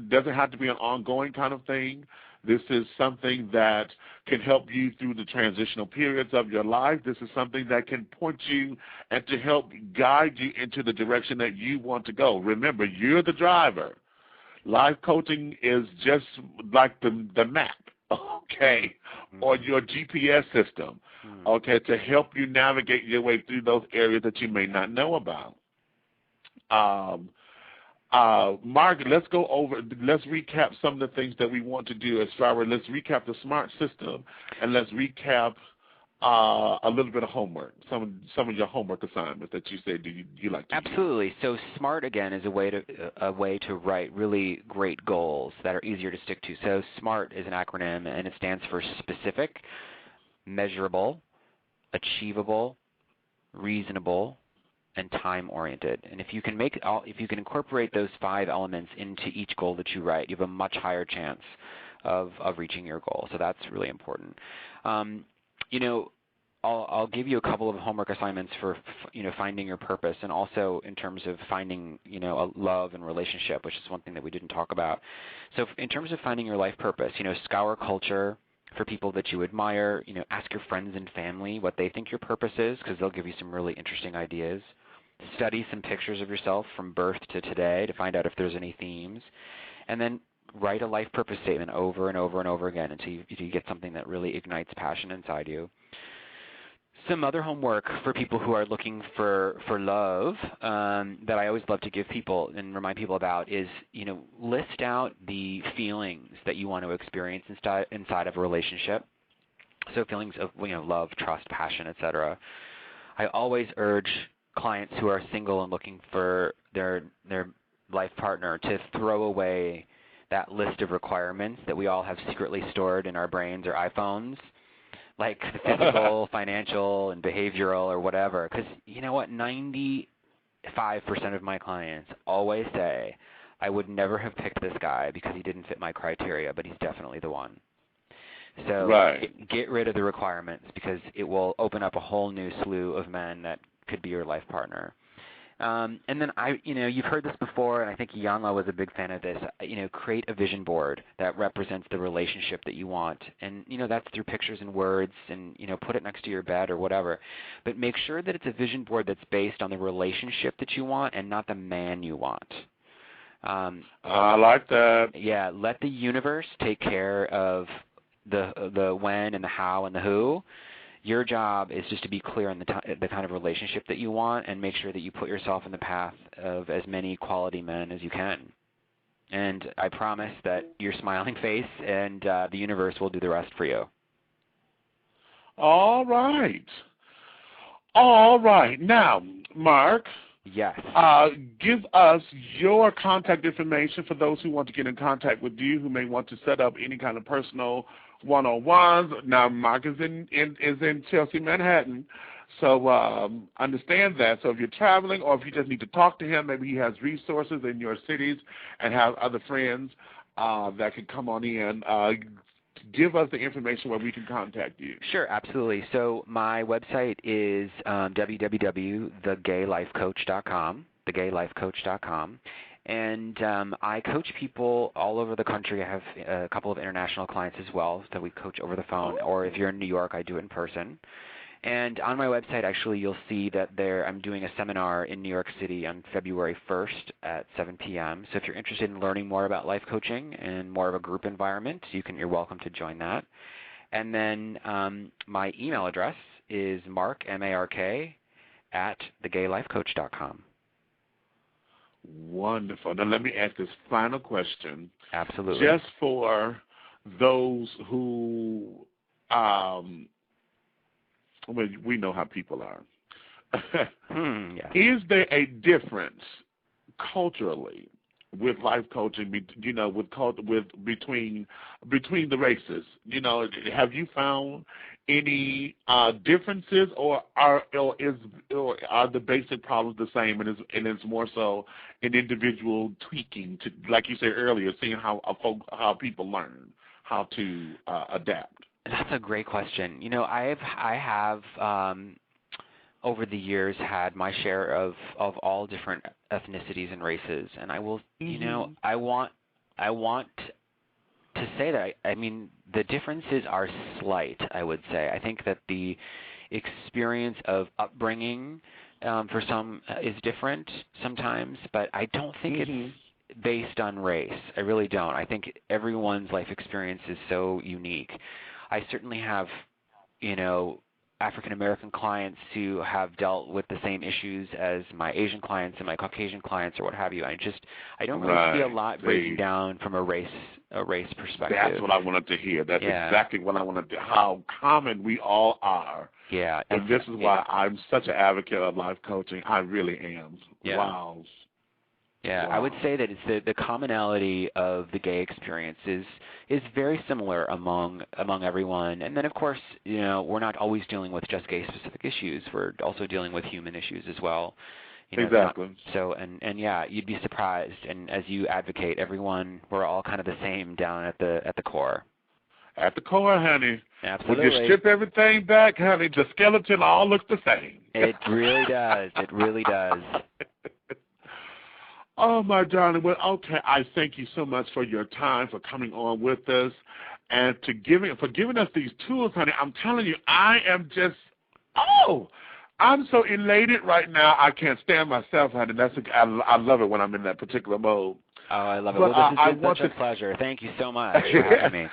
doesn't have to be an ongoing kind of thing. This is something that can help you through the transitional periods of your life. This is something that can point you and to help guide you into the direction that you want to go. Remember, you're the driver. Life coaching is just like the map, okay, or your GPS system, okay, to help you navigate your way through those areas that you may not know about. Margaret, let's recap some of the things that we want to do as far as, let's recap the SMART system, and let's recap a little bit of homework, some of your homework assignments that you said you like to do. Absolutely. So SMART, again, is a way to write really great goals that are easier to stick to. So SMART is an acronym, and it stands for specific, measurable, achievable, reasonable, and time-oriented. And if you can incorporate those 5 elements into each goal that you write, you have a much higher chance of reaching your goal. So that's really important. I'll give you a couple of homework assignments for finding your purpose, and also in terms of finding a love and relationship, which is one thing that we didn't talk about. So in terms of finding your life purpose, scour culture for people that you admire. Ask your friends and family what they think your purpose is, because they'll give you some really interesting ideas. Study some pictures of yourself from birth to today to find out if there's any themes. And then write a life purpose statement over and over and over again until you get something that really ignites passion inside you. Some other homework for people who are looking for love that I always love to give people and remind people about is, list out the feelings that you want to experience inside of a relationship. So feelings of love, trust, passion, etc. I always urge clients who are single and looking for their life partner to throw away that list of requirements that we all have secretly stored in our brains or iPhones, like the physical, financial, and behavioral or whatever. Because you know what, 90 95% of my clients always say, I would never have picked this guy because he didn't fit my criteria, but he's definitely the one. So get rid of the requirements because it will open up a whole new slew of men that could be your life partner. And then you've heard this before, and I think Yanla was a big fan of this. Create a vision board that represents the relationship that you want, and that's through pictures and words, and put it next to your bed or whatever. But make sure that it's a vision board that's based on the relationship that you want and not the man you want. I like that. Yeah, let the universe take care of the when and the how and the who. Your job is just to be clear on the kind of relationship that you want and make sure that you put yourself in the path of as many quality men as you can. And I promise that your smiling face and the universe will do the rest for you. All right. All right. Now, Mark. Yes. Give us your contact information for those who want to get in contact with you, who may want to set up any kind of personal one-on-ones. Now, Mark is in Chelsea, Manhattan, so understand that. So if you're traveling or if you just need to talk to him, maybe he has resources in your cities and have other friends that can come on in. Give us the information where we can contact you. Sure, absolutely. So my website is www.thegaylifecoach.com, thegaylifecoach.com. And I coach people all over the country. I have a couple of international clients as well that we coach over the phone. Or if you're in New York, I do it in person. And on my website, actually, you'll see that I'm doing a seminar in New York City on February 1st at 7 p.m. So if you're interested in learning more about life coaching and more of a group environment, you're welcome to join that. And then my email address is mark, M-A-R-K, at thegaylifecoach.com. Wonderful. Now let me ask this final question. Absolutely. Just for those who, we know how people are. Yeah. Is there a difference culturally with life coaching, between the races? Have you found any differences, or are the basic problems the same, and it's more so an individual tweaking to, like you said earlier, seeing how people learn how to adapt? That's a great question. I have over the years had my share of all different ethnicities and races, and I will, I want to say that the differences are slight, I would say. I think that the experience of upbringing for some is different sometimes, but I don't think it's based on race. I really don't. I think everyone's life experience is so unique. I certainly have, African American clients who have dealt with the same issues as my Asian clients and my Caucasian clients or what have you. I don't really see a lot breaking down from a race perspective. That's what I wanted to hear. That's exactly what I wanted to. How common we all are. Yeah. And this is why I'm such an advocate of life coaching. I really am. Yeah. Wow. Yeah, I would say that it's the commonality of the gay experience is very similar among everyone. And then, of course, we're not always dealing with just gay-specific issues. We're also dealing with human issues as well. Exactly. And yeah, you'd be surprised. And as you advocate, we're all kind of the same down at the core. At the core, honey. Absolutely. When you strip everything back, honey, the skeleton all looks the same. It really does. It really does. Oh, my darling. Well, okay, I thank you so much for your time, for coming on with us, and for giving us these tools, honey. I'm telling you, I am just, I'm so elated right now. I can't stand myself, honey. I love it when I'm in that particular mode. Oh, I love it. Well, this has been such a pleasure. Thank you so much for having me.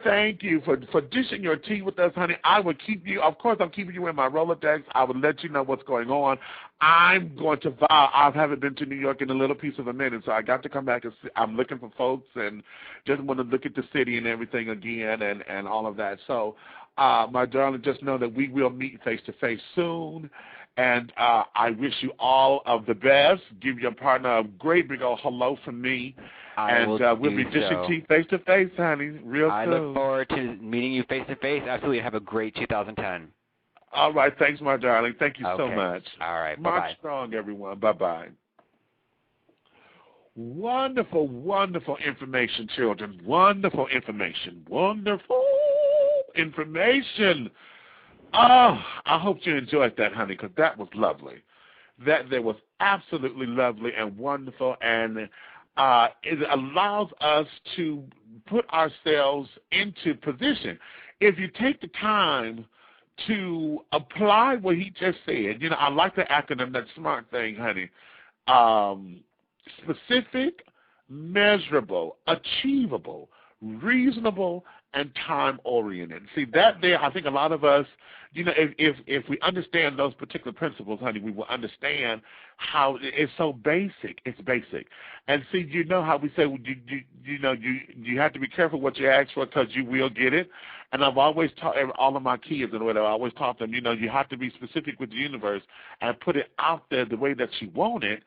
Thank you for dishing your tea with us, honey. I will keep you. Of course, I'm keeping you in my Rolodex. I will let you know what's going on. I'm going to vow. I haven't been to New York in a little piece of a minute, so I got to come back. I'm looking for folks and just want to look at the city and everything again and all of that. So, my darling, just know that we will meet face-to-face soon. And I wish you all of the best. Give your partner a great big old hello from me. We'll be dishing tea face-to-face, honey, real soon. I look forward to meeting you face-to-face. Absolutely. Have a great 2010. All right. Thanks, my darling. Thank you so Okay. much. All right. March Bye-bye. strong, everyone. Bye-bye. Wonderful, wonderful information, children. Wonderful information. Wonderful information. Oh, I hope you enjoyed that, honey, because that was lovely. That was absolutely lovely and wonderful, and it allows us to put ourselves into position. If you take the time to apply what he just said, I like the acronym, that SMART thing, honey. Specific, measurable, achievable, reasonable, and time-oriented. See, that there, I think a lot of us, if we understand those particular principles, honey, we will understand how it's so basic. It's basic. And see, how we say, you have to be careful what you ask for because you will get it. And I've always taught all of my kids, and whatever, I always taught them, you have to be specific with the universe and put it out there the way that you want it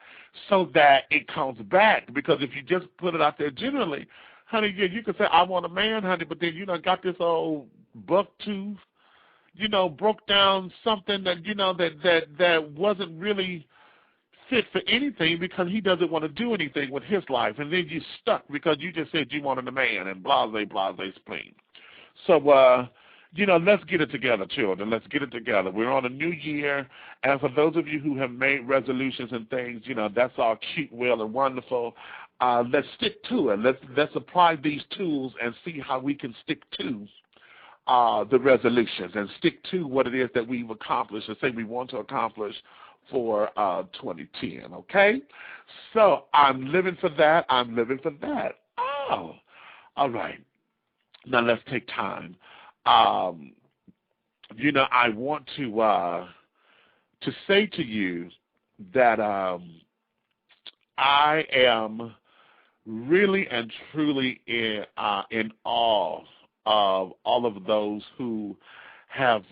so that it comes back. Because if you just put it out there generally, honey, yeah, you can say, I want a man, honey, but then got this old buck tooth, broke down something that, that wasn't really fit for anything because he doesn't want to do anything with his life. And then you stuck because you just said you wanted a man and blase, spleen. So, let's get it together, children. Let's get it together. We're on a new year, and for those of you who have made resolutions and things, that's all cute, well, and wonderful. Let's stick to it. Let's apply these tools and see how we can stick to the resolutions and stick to what it is that we've accomplished and say we want to accomplish for 2010, okay? So I'm living for that. I'm living for that. Oh, all right. Now let's take time. I want to say to you that I am really and truly in awe of all of those who have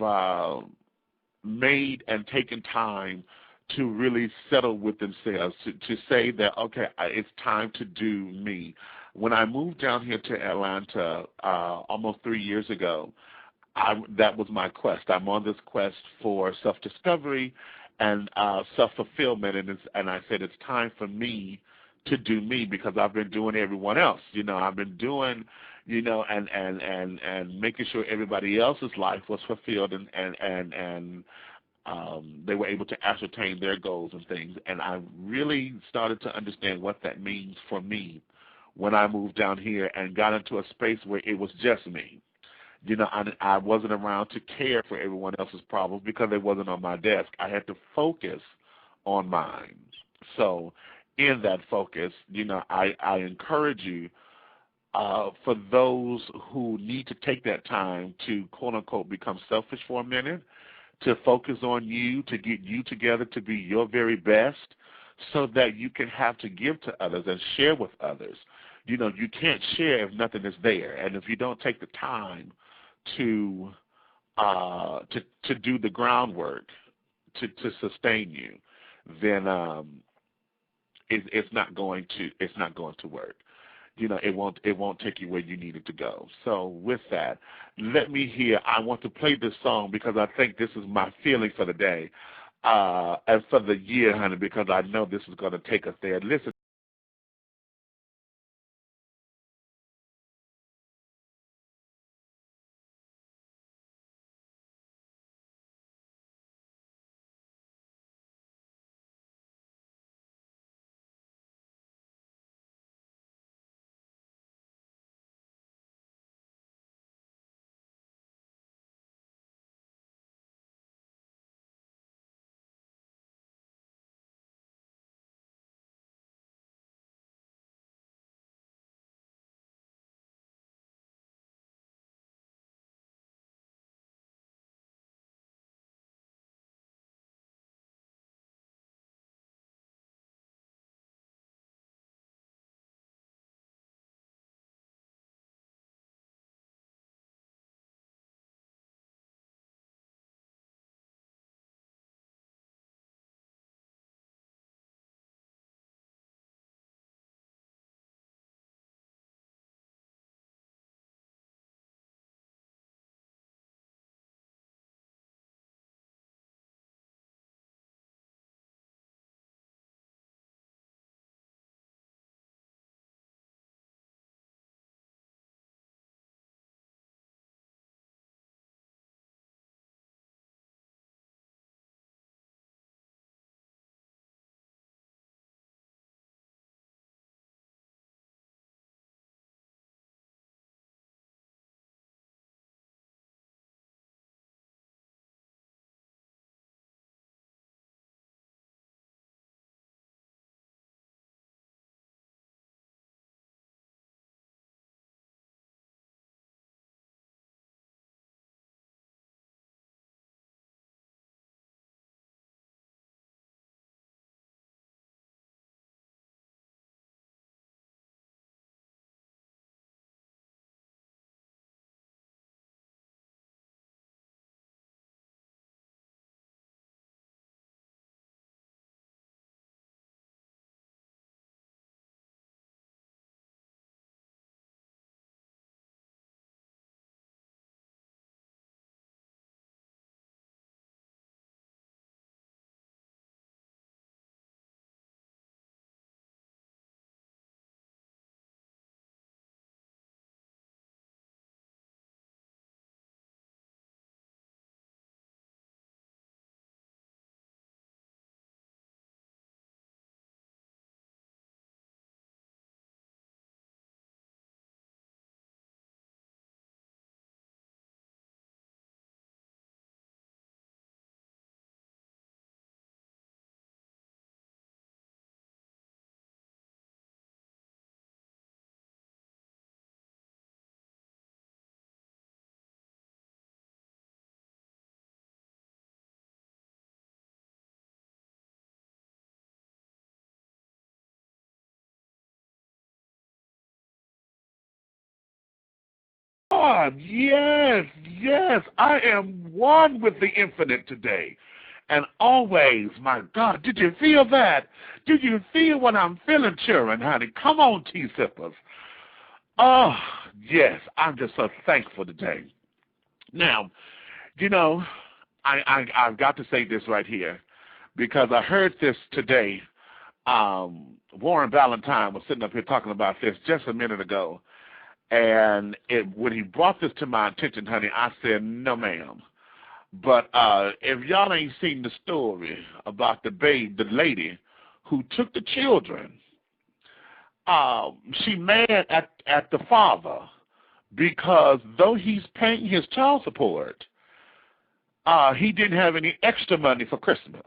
made and taken time to really settle with themselves, to say that, okay, it's time to do me. When I moved down here to Atlanta almost 3 years ago, that was my quest. I'm on this quest for self-discovery and self-fulfillment, and I said it's time for me to do me because I've been doing everyone else. I've been doing, and making sure everybody else's life was fulfilled and they were able to ascertain their goals and things. And I really started to understand what that means for me when I moved down here and got into a space where it was just me. I wasn't around to care for everyone else's problems because they wasn't on my desk. I had to focus on mine. So in that focus, I encourage you, for those who need to take that time to, quote unquote, become selfish for a minute, to focus on you, to get you together to be your very best so that you can have to give to others and share with others. You can't share if nothing is there. And if you don't take the time to do the groundwork to sustain you, then it's not going to work. It won't take you where you need it to go. So with that, let me hear. I want to play this song because I think this is my feeling for the day and for the year, honey, because I know this is going to take us there. Listen. Lord. Yes, yes. I am one with the infinite today. And always, my God, did you feel that? Did you feel what I'm feeling, children, honey? Come on, T-Sippers. Oh, yes, I'm just so thankful today. Now, you know, I've got to say this right here because I heard this today. Warren Valentine was sitting up here talking about this just a minute ago. And when he brought this to my attention, honey, I said, no, ma'am. But if y'all ain't seen the story about the lady who took the children, she mad at the father because though he's paying his child support, he didn't have any extra money for Christmas.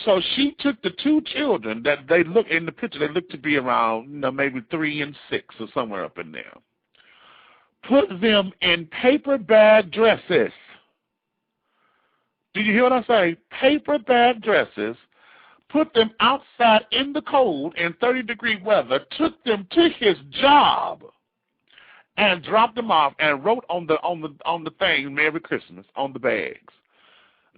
So she took the two children that they look in the picture, they look to be around, maybe 3 and 6 or somewhere up in there. Put them in paper bag dresses. Did you hear what I say? Paper bag dresses. Put them outside in the cold in 30-degree weather. Took them to his job and dropped them off and wrote on the thing "Merry Christmas" on the bags.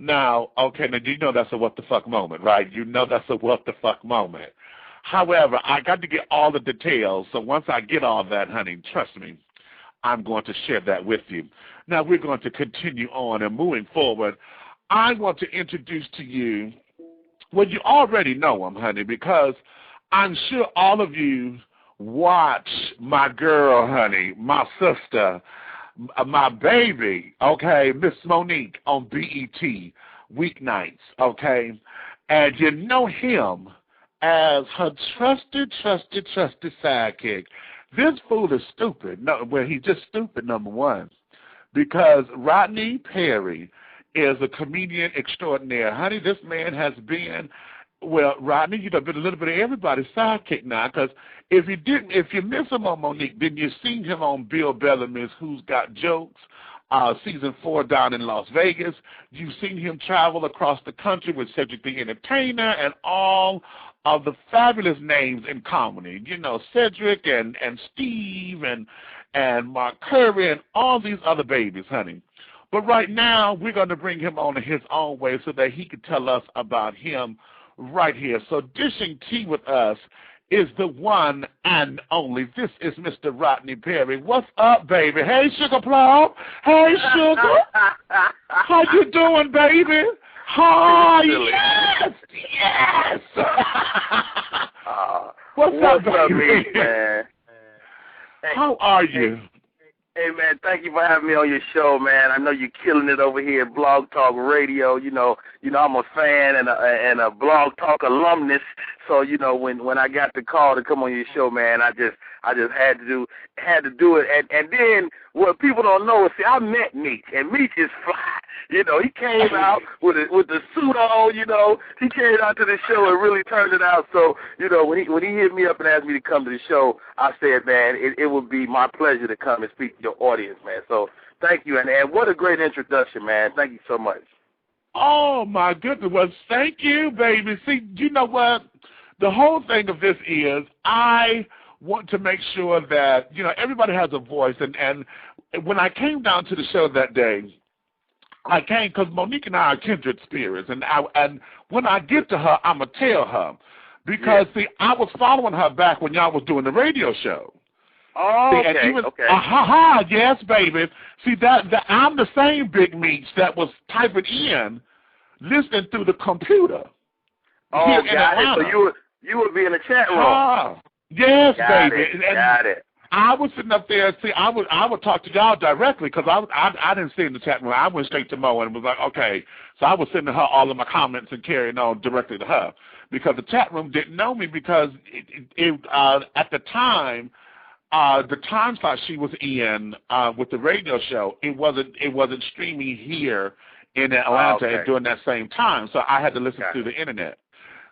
Now, okay, now you know that's a what the fuck moment, right? You know that's a what the fuck moment. However, I got to get all the details, so once I get all that, honey, trust me, I'm going to share that with you. Now, we're going to continue on and moving forward. I want to introduce to you, well, you already know him, honey, because I'm sure all of you watch my girl, honey, my sister, my baby, okay, Miss Monique on BET weeknights, okay, and you know him as her trusted sidekick. This fool is stupid. No, well, he's just stupid, number one, because Rodney Perry is a comedian extraordinaire. Honey, this man has been, well, Rodney, you've been a little bit of everybody's sidekick now, because if you miss him on Monique, then you've seen him on Bill Bellamy's Who's Got Jokes, season 4 down in Las Vegas. You've seen him travel across the country with Cedric the Entertainer and all of the fabulous names in comedy. You know, Cedric and Steve and Mark Curry and all these other babies, honey. But right now, we're going to bring him on in his own way so that he can tell us about him right here. So dishing tea with us is the one and only. This is Mr. Rodney Perry. What's up, baby? Hey, Sugar Plum. Hey, Sugar. How you doing, baby? Hi. Yes. Yes. What's up, baby? Man? How are you? Hey, man, thank you for having me on your show, man. I know you're killing it over here at Blog Talk Radio. You know, I'm a fan and a Blog Talk alumnus. So, when I got the call to come on your show, man, I just had to do it. And then what people don't know is, see, I met Meech, and Meech is fly. He came out with the suit on. He came out to the show and really turned it out. So, when he hit me up and asked me to come to the show, I said, man, it would be my pleasure to come and speak to your audience, man. So thank you, and what a great introduction, man. Thank you so much. Oh, my goodness. Well, thank you, baby. See, you know what? The whole thing of this is I want to make sure that, everybody has a voice. And when I came down to the show that day, I came because Monique and I are kindred spirits. And when I get to her, I'm going to tell her. Because, see, I was following her back when y'all was doing the radio show. Oh, see, okay, and even, okay. Yes, baby. See, that I'm the same Big Meech that was typing in, listening through the computer. Oh, got it. So you would be in the chat room. Yes, got baby. It, got it. I was sitting up there. See, I would talk to y'all directly because I didn't see in the chat room. I went straight to Mo and was like, okay. So I was sending her all of my comments and carrying on directly to her because the chat room didn't know me because at the time, the time slot she was in with the radio show, it wasn't streaming here in Atlanta during that same time. So I had to listen through the internet.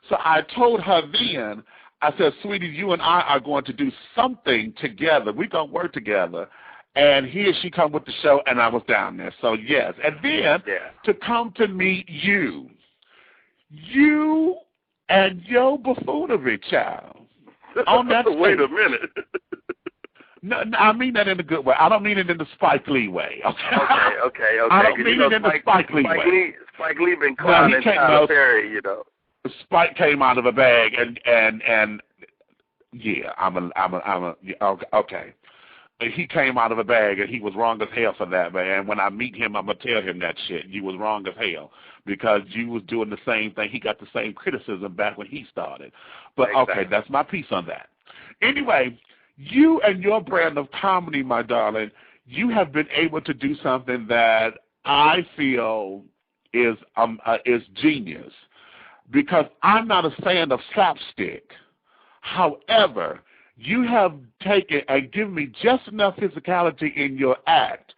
So I told her then, I said, sweetie, you and I are going to do something together. We're going to work together. And here she come with the show, and I was down there. So, yes. And then to come to meet you and your buffoonery, child. On that Wait a minute. No, I mean that in a good way. I don't mean it in the Spike Lee way. Okay. I don't mean it in the Spike Lee way. Spike Lee been clowning Tyler Perry, you know. Spike came out of a bag, and yeah, okay. He came out of a bag, and he was wrong as hell for that, man. And when I meet him, I'm gonna tell him that shit. You was wrong as hell because you was doing the same thing. He got the same criticism back when he started. But exactly. Okay, that's my piece on that. Anyway, you and your brand of comedy, my darling, you have been able to do something that I feel is genius, because I'm not a fan of slapstick. However, you have taken and given me just enough physicality in your act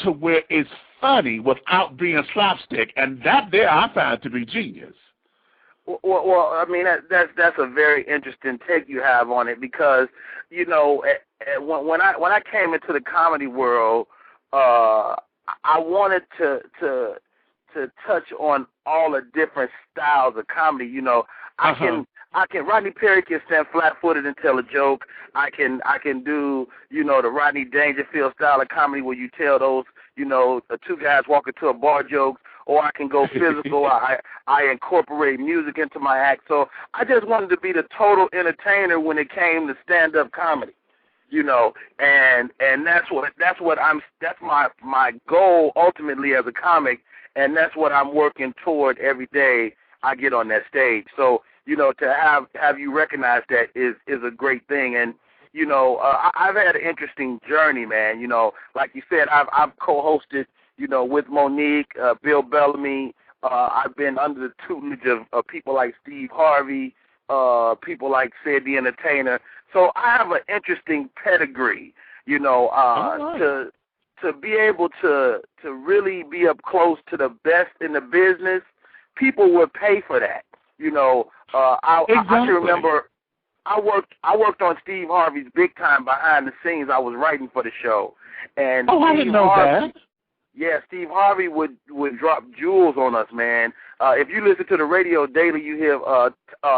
to where it's funny without being slapstick, and that there I find to be genius. Well, I mean that's a very interesting take you have on it, because you know when I came into the comedy world, I wanted to touch on all the different styles of comedy. You know, I can Rodney Perry can stand flat-footed and tell a joke. I can do, you know, the Rodney Dangerfield style of comedy where you tell those, you know, two guys walking to a bar jokes, or I can go physical. I incorporate music into my act. So I just wanted to be the total entertainer when it came to stand-up comedy, you know, and that's my goal ultimately as a comic, and that's what I'm working toward every day I get on that stage. So, you know, to have you recognize that is a great thing. And, you know, I've had an interesting journey, man. You know, like you said, I've co-hosted, you know, with Monique, Bill Bellamy. I've been under the tutelage of people like Steve Harvey, people like Sid the Entertainer. So I have an interesting pedigree, you know, to be able to really be up close to the best in the business. People would pay for that, you know. I can remember I worked on Steve Harvey's Big Time behind the scenes. I was writing for the show, and I didn't know that. Yeah, Steve Harvey would drop jewels on us, man. If you listen to the radio daily, you hear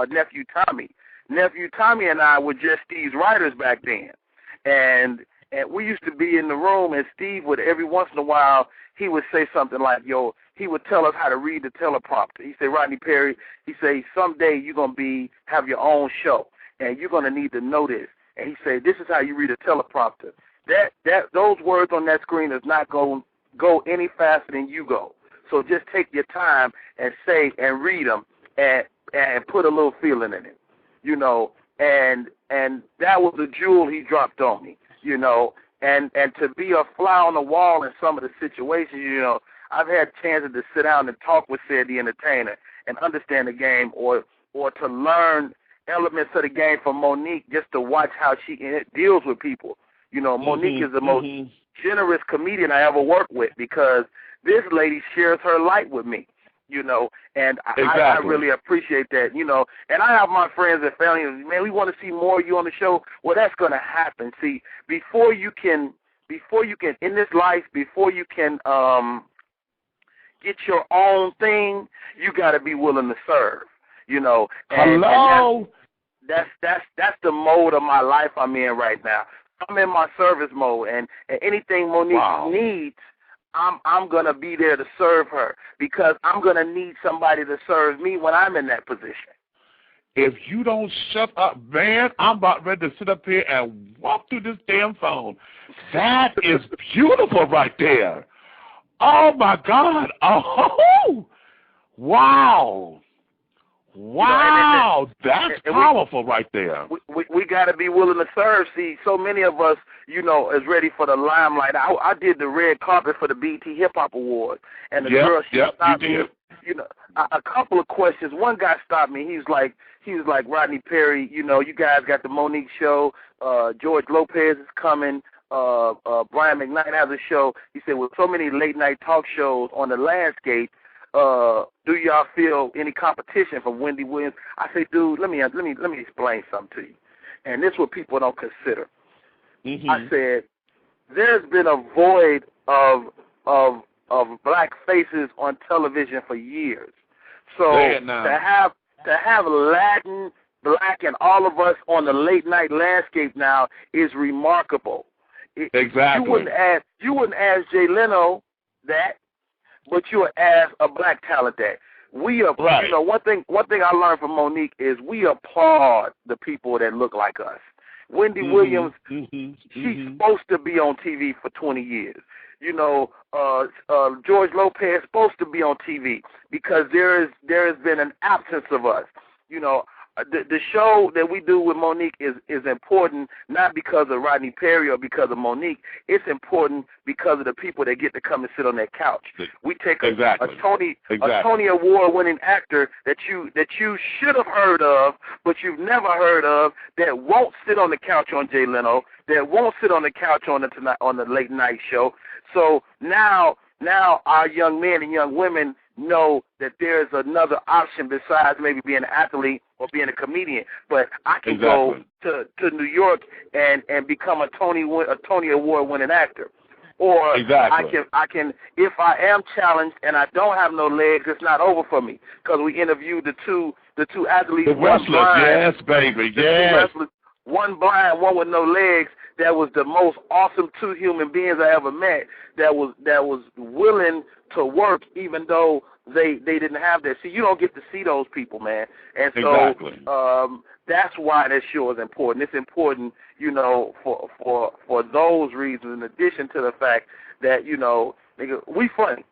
Nephew Tommy. Nephew Tommy and I were just Steve's writers back then, and we used to be in the room, and Steve would every once in a while he would say something like, "Yo." He would tell us how to read the teleprompter. He said, Rodney Perry, he said, someday you're going to have your own show, and you're going to need to know this. And he said, this is how you read a teleprompter. Those words on that screen is not going to go any faster than you go. So just take your time and say and read them and put a little feeling in it, you know. And that was a jewel he dropped on me, you know. And to be a fly on the wall in some of the situations, you know, I've had chances to sit down and talk with Sid the Entertainer and understand the game, or to learn elements of the game from Monique, just to watch how she deals with people. You know, Monique is the most generous comedian I ever worked with, because this lady shares her light with me, you know, and I really appreciate that, you know. And I have my friends and family, man, we want to see more of you on the show. Well, that's going to happen. See, before you can in this life, before you can get your own thing, you got to be willing to serve, you know. And that's the mode of my life I'm in right now. I'm in my service mode, and anything Monique needs, I'm going to be there to serve her, because I'm going to need somebody to serve me when I'm in that position. If you don't shut up, man, I'm about ready to sit up here and walk through this damn phone. That is beautiful right there. Oh, my God. Oh, wow. Wow, that's powerful right there. We got to be willing to serve. See, so many of us, you know, is ready for the limelight. I did the red carpet for the BT Hip Hop Award, and the girl, she stopped me. You know, a couple of questions. One guy stopped me. He was like, Rodney Perry, you know, you guys got the Monique show. George Lopez is coming. Brian McKnight has a show. He said, with so many late night talk shows on the landscape, do y'all feel any competition from Wendy Williams? I say, dude, let me explain something to you. And this is what people don't consider. I said, there's been a void of black faces on television for years. So to have Latin, black, and all of us on the late night landscape now is remarkable. Exactly. You wouldn't ask Jay Leno that, but you would ask a black talent that. We are, right. One thing I learned from Monique is we applaud the people that look like us. Wendy Williams, she's supposed to be on TV for 20 years. George Lopez is supposed to be on TV because there has been an absence of us. The show that we do with Monique is important not because of Rodney Perry or because of Monique. It's important because of the people that get to come and sit on that couch. We take a Tony Award-winning actor that you should have heard of, but you've never heard of, that won't sit on the couch on Jay Leno, that won't sit on the couch on the late night show. So now our young men and young women know that there's another option besides maybe being an athlete or being a comedian. But I can go to New York and become a Tony Award-winning actor. Or I can if I am challenged and I don't have no legs, it's not over for me, because we interviewed the two athletes. The wrestlers, yes, baby, yes. One blind, one with no legs. That was the most awesome two human beings I ever met. That was willing to work even though they didn't have that. See, you don't get to see those people, man. And so that's why that show is important. It's important, for those reasons, in addition to the fact that, nigga, we funny.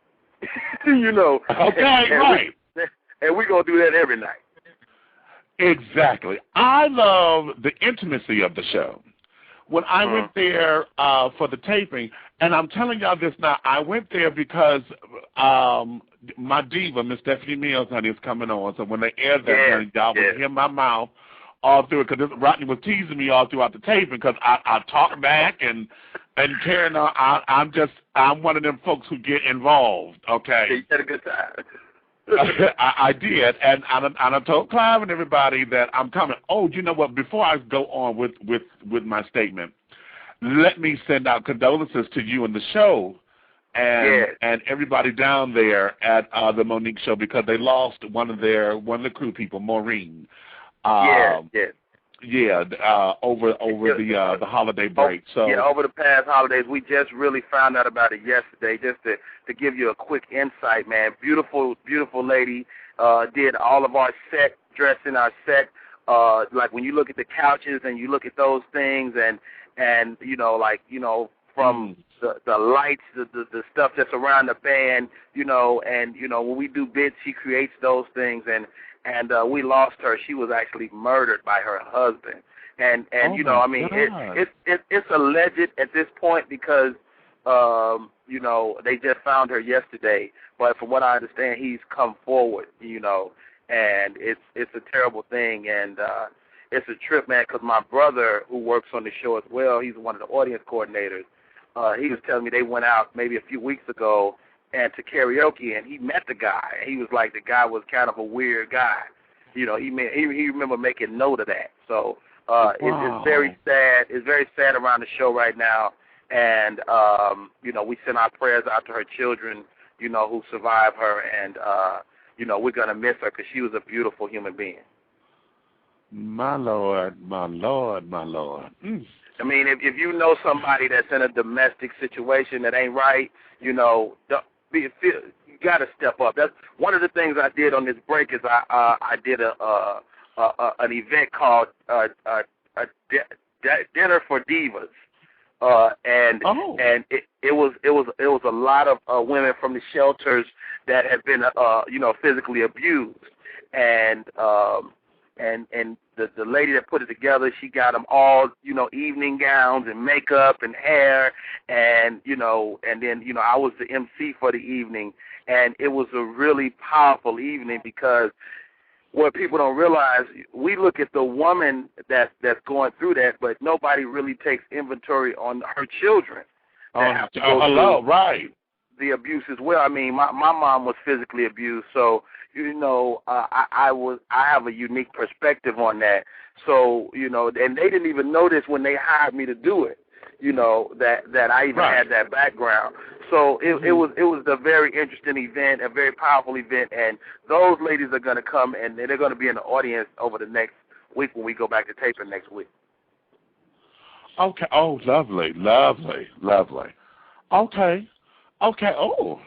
Okay, right. And we're going to do that every night. Exactly. I love the intimacy of the show. When I went there for the taping, and I'm telling y'all this now, I went there because my diva, Miss Stephanie Mills, honey, is coming on. So when they aired that, honey, y'all would hear my mouth all through it, because Rodney was teasing me all throughout the taping because I talk back and Karen, I'm one of them folks who get involved. Okay. You had a good time. I did, and I told Clive and everybody that I'm coming. Oh, you know what? Before I go on with my statement, let me send out condolences to you and the show, and everybody down there at the Monique show, because they lost one of the crew people, Maureen. Over the holiday break. So over the past holidays, we just really found out about it yesterday. Just to give you a quick insight, man. Beautiful lady. Did all of our set dressing, our set. Like when you look at the couches and you look at those things, and from the lights, the stuff that's around the band, when we do bits, she creates those things, and we lost her. She was actually murdered by her husband. And it's alleged at this point because, they just found her yesterday. But from what I understand, he's come forward, and it's a terrible thing. And it's a trip, man, because my brother, who works on the show as well, he's one of the audience coordinators. He was telling me they went out maybe a few weeks ago and to karaoke, and he met the guy. And he was like, the guy was kind of a weird guy. He remember making note of that. So it's very sad. It's very sad around the show right now. And, we send our prayers out to her children, who survived her. And, we're going to miss her because she was a beautiful human being. My Lord, my Lord, my Lord. I mean, if you know somebody that's in a domestic situation that ain't right, you got to step up. That's one of the things I did on this break is I did an event called Dinner for Divas, and it was a lot of women from the shelters that have been physically abused, and the lady that put it together, she got them all, evening gowns and makeup and hair, and then I was the MC for the evening, and it was a really powerful evening because what people don't realize, we look at the woman that's going through that, but nobody really takes inventory on her children. Right. The abuse as well. I mean, my mom was physically abused, so I have a unique perspective on that. So and they didn't even notice when they hired me to do it. That I even had that background. So it was a very interesting event, a very powerful event, and those ladies are going to come and they're going to be in the audience over the next week when we go back to taping next week. Okay. Oh, lovely, lovely, lovely. Okay. Okay. Oh.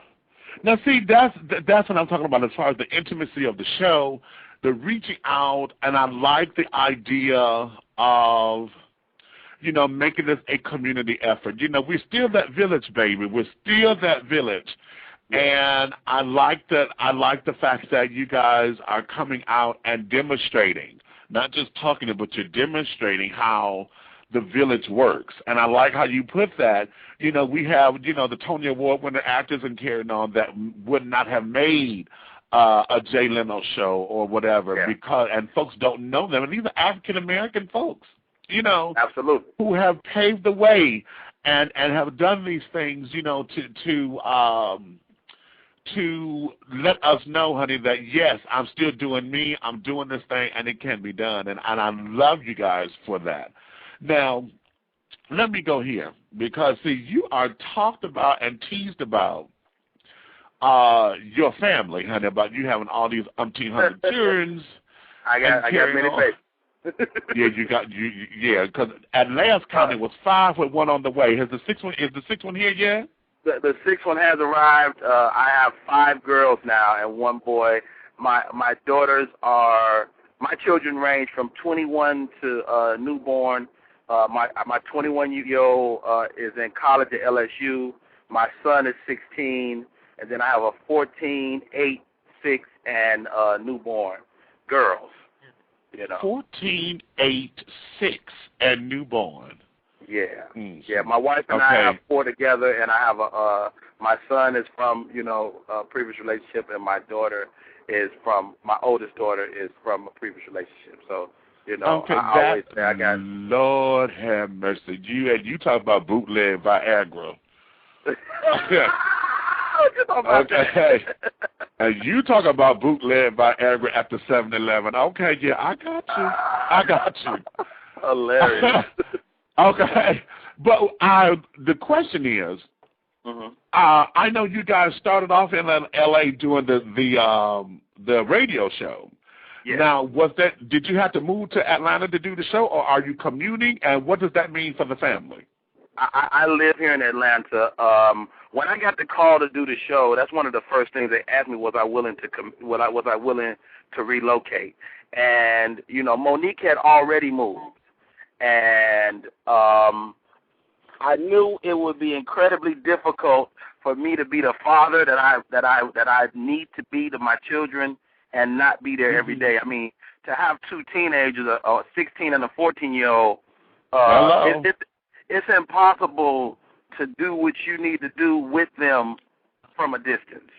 Now, see, that's what I'm talking about as far as the intimacy of the show, the reaching out, and I like the idea of, you know, making this a community effort. You know, we're still that village, baby. We're still that village. And I like that. I like the fact that you guys are coming out and demonstrating, not just talking, but you're demonstrating how the village works. And I like how you put that. You know, we have, you know, the Tony Award winner actors and carrying on that would not have made a Jay Leno show or whatever, because, and folks don't know them. And these are African American folks, you know, absolutely, who have paved the way and have done these things, you know, to let us know, honey, that yes, I'm still doing me, I'm doing this thing, and it can be done. And I love you guys for that. Now, let me go here, because, see, you are talked about and teased about your family, honey, about you having all these umpteen hundred children. I got many babies. Yeah, because at last count it was 5 with 1 on the way. Is the sixth one here yet? The sixth one has arrived. I have 5 girls now and 1 boy. My daughters are, my children range from 21 to newborn. My 21-year-old is in college at LSU. My son is 16, and then I have a 14, 8, 6, and newborn girls. You know, 14, 8, 6, and newborn. Yeah, yeah. My wife and I have 4 together, and I have my son is from, you know, a previous relationship, and my oldest daughter is from a previous relationship. So, you know, I always say I got. Lord have mercy. You talk about bootleg Viagra. Okay. And you talk about bootleg Viagra at the 7-Eleven. Okay, yeah, I got you. Hilarious. Okay, but the question is, I know you guys started off in L.A. doing the radio show. Yeah. Now, did you have to move to Atlanta to do the show, or are you commuting, and what does that mean for the family? I live here in Atlanta. When I got the call to do the show, that's one of the first things they asked me, was I willing to relocate? And, you know, Monique had already moved. And I knew it would be incredibly difficult for me to be the father that I need to be to my children and not be there every day. I mean, to have 2 teenagers, a 16 and a 14-year-old, it's impossible to do what you need to do with them from a distance.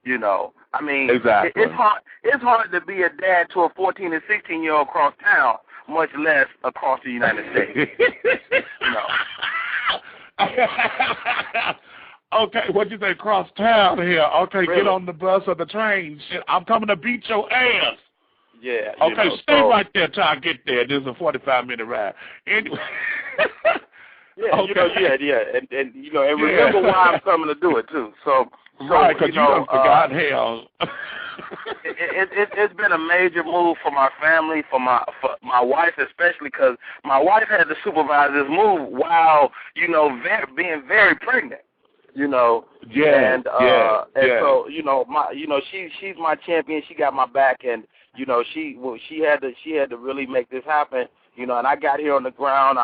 You know, I mean, exactly. It's hard to be a dad to a 14 and 16-year-old across town, much less across the United States. You know. Okay, what'd you say, cross town here? Okay, really? Get on the bus or the train. Shit, I'm coming to beat your ass. Yeah. Okay, stay right there till I get there. This is a 45-minute ride. Anyway. Yeah, okay. And you know, and remember why I'm coming to do it too. So right, because you done forgot hell. It's been a major move for my family, for my wife especially, because my wife had to supervise this move while, you know, being very pregnant. You know, and so she's my champion. She got my back, and you know she had to really make this happen. You know, and I got here on the ground.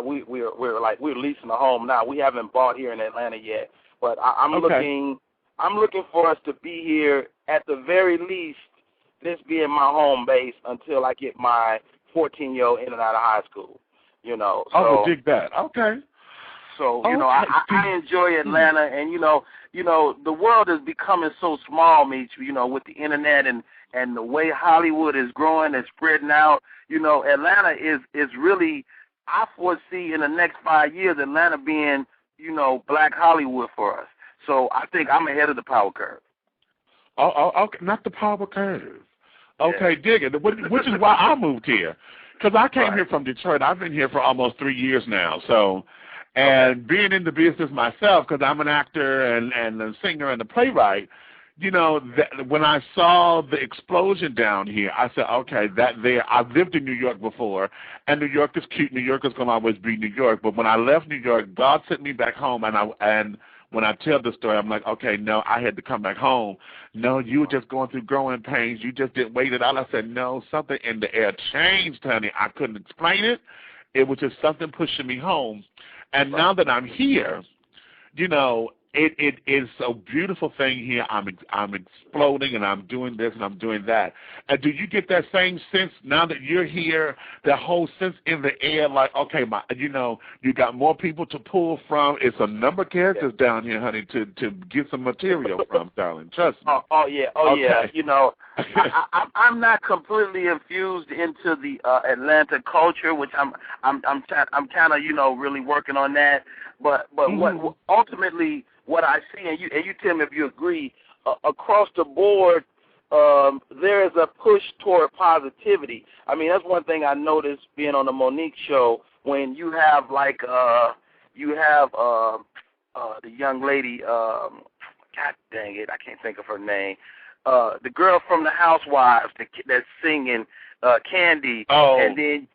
We're leasing a home now. We haven't bought here in Atlanta yet, but I'm looking for us to be here at the very least. This being my home base until I get my 14-year-old in and out of high school. You know. So, dig that. Okay. So, you know, I enjoy Atlanta, and, you know, the world is becoming so small, Meech, you know, with the internet and the way Hollywood is growing and spreading out. You know, Atlanta is really, I foresee in the next 5 years, Atlanta being, you know, Black Hollywood for us. So I think I'm ahead of the power curve. Oh, okay, not the power curve. Okay, dig it, which is why I moved here. Because I came here from Detroit. I've been here for almost 3 years now, so... And being in the business myself, because I'm an actor and a singer and a playwright, when I saw the explosion down here, I said, okay, I've lived in New York before, and New York is cute. New York is going to always be New York. But when I left New York, God sent me back home, and when I tell the story, I'm like, okay, no, I had to come back home. No, you were just going through growing pains. You just didn't wait it out. I said, no, something in the air changed, honey. I couldn't explain it. It was just something pushing me home. And now that I'm here, it is a beautiful thing here. I'm exploding, and I'm doing this, and I'm doing that. And do you get that same sense now that you're here, that whole sense in the air, like, okay, you got more people to pull from. It's a number of characters down here, honey, to get some material from, darling. Trust me. Yeah. I'm not completely infused into the Atlanta culture, which I'm kind of really working on that. But what ultimately what I see, and you tell me if you agree, across the board, there is a push toward positivity. I mean, that's one thing I noticed being on the Monique show, when you have the young lady, God dang it, I can't think of her name, the girl from the Housewives that's singing Candy, and then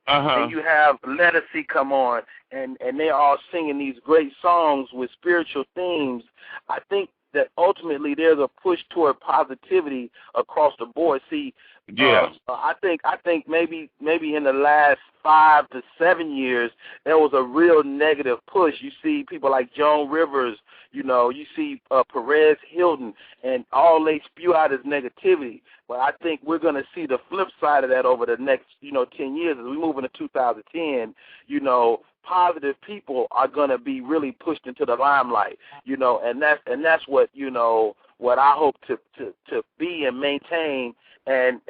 you have Lettucey come on, and they're all singing these great songs with spiritual themes. I think that ultimately there's a push toward positivity across the board. See, I think maybe in the last 5 to 7 years there was a real negative push. You see people like Joan Rivers, you see Perez Hilton, and all they spew out is negativity. But I think we're going to see the flip side of that over the next 10 years as we move into 2010. Positive people are going to be really pushed into the limelight. And that's what what I hope to be and maintain and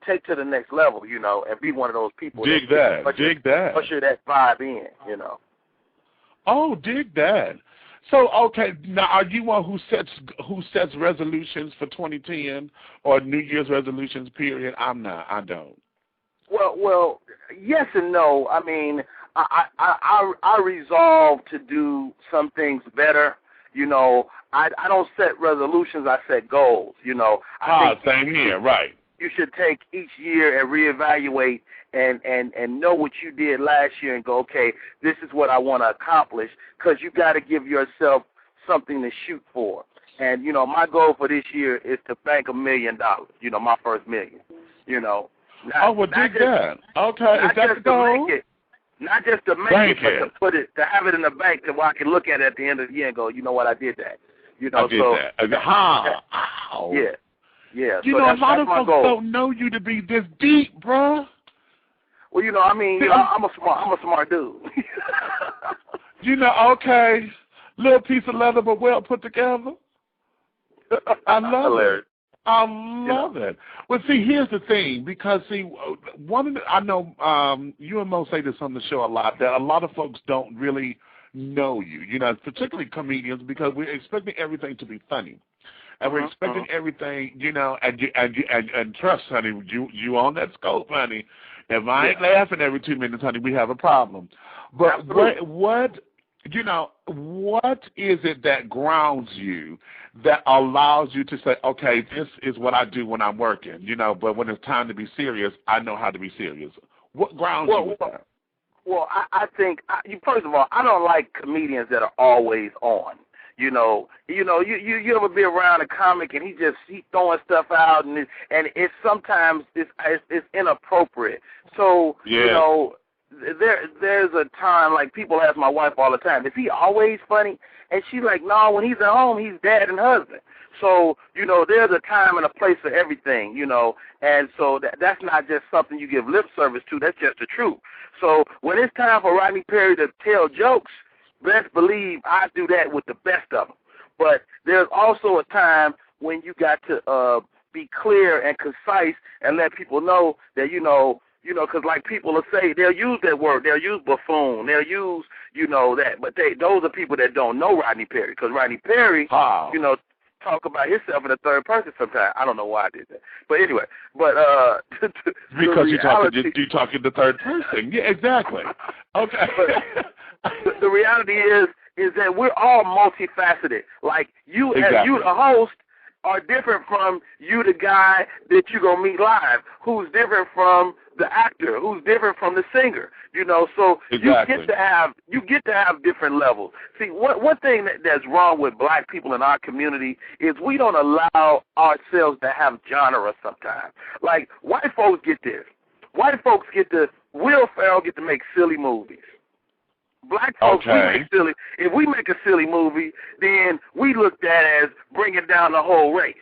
take to the next level, and be one of those people. Dig that. Usher that vibe in, Oh, dig that. So, okay, now are you one who sets resolutions for 2010 or New Year's resolutions, period? I'm not. I don't. Well, yes and no. I mean, I resolve to do some things better. I don't set resolutions. I set goals. I think same here, right. You should take each year and reevaluate and know what you did last year and go, okay, this is what I want to accomplish, because you got to give yourself something to shoot for. And, my goal for this year is to bank $1 million, my first $1 million, dig that. Okay, is that the goal? Not just to make it, but to have it in the bank so I can look at it at the end of the year and go, you know what, I did that. I did that. Yeah. A lot of folks don't know you to be this deep, bruh. Well, I'm a smart dude. Okay, little piece of leather but well put together. I love it. I love it. Well, see, here's the thing, because I know you and Mo say this on the show a lot, that a lot of folks don't really know you, particularly comedians, because we're expecting everything to be funny. And we're expecting everything, and trust, honey, you on that scope, honey. If I ain't laughing every 2 minutes, honey, we have a problem. But what is it that grounds you, that allows you to say, okay, this is what I do when I'm working, but when it's time to be serious, I know how to be serious. What grounds you with that? Well, I think, first of all, I don't like comedians that are always on. You ever be around a comic and he throwing stuff out and it's sometimes it's inappropriate. So there's a time, like, people ask my wife all the time, is he always funny? And she's like, no, when he's at home, he's dad and husband. So, there's a time and a place for everything, and so that's not just something you give lip service to, that's just the truth. So when it's time for Rodney Perry to tell jokes, best believe I do that with the best of them. But there's also a time when you got to be clear and concise and let people know that, because like people will say, they'll use that word, they'll use buffoon, they'll use, that. But those are people that don't know Rodney Perry, because Rodney Perry, talk about himself in the third person sometimes. I don't know why I did that. But anyway, because you're talking the third person. Yeah, exactly. Okay. But the reality is that we're all multifaceted. Like you, as you the host, are different from you, the guy that you're going to meet live, who's different from the actor, who's different from the singer, you know. So exactly. you get to have different levels. See, one thing that's wrong with black people in our community is we don't allow ourselves to have genre sometimes. Like, white folks get this. White folks Will Ferrell get to make silly movies. Black folks, we make silly. If we make a silly movie, then we looked at as bringing down the whole race.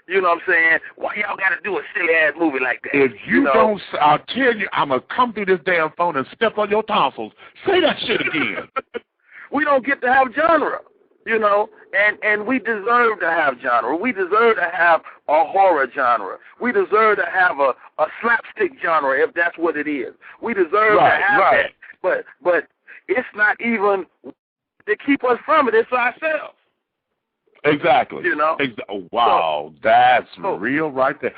You know what I'm saying? Why y'all got to do a silly-ass movie like that? If you don't, I'll tell you, I'm going to come through this damn phone and step on your tonsils. Say that shit again. We don't get to have genre, you know, and we deserve to have genre. We deserve to have a horror genre. We deserve to have a slapstick genre, if that's what it is. We deserve to have that. But it's not even to keep us from it. It's ourselves. Exactly. You know? Wow, that's real right there.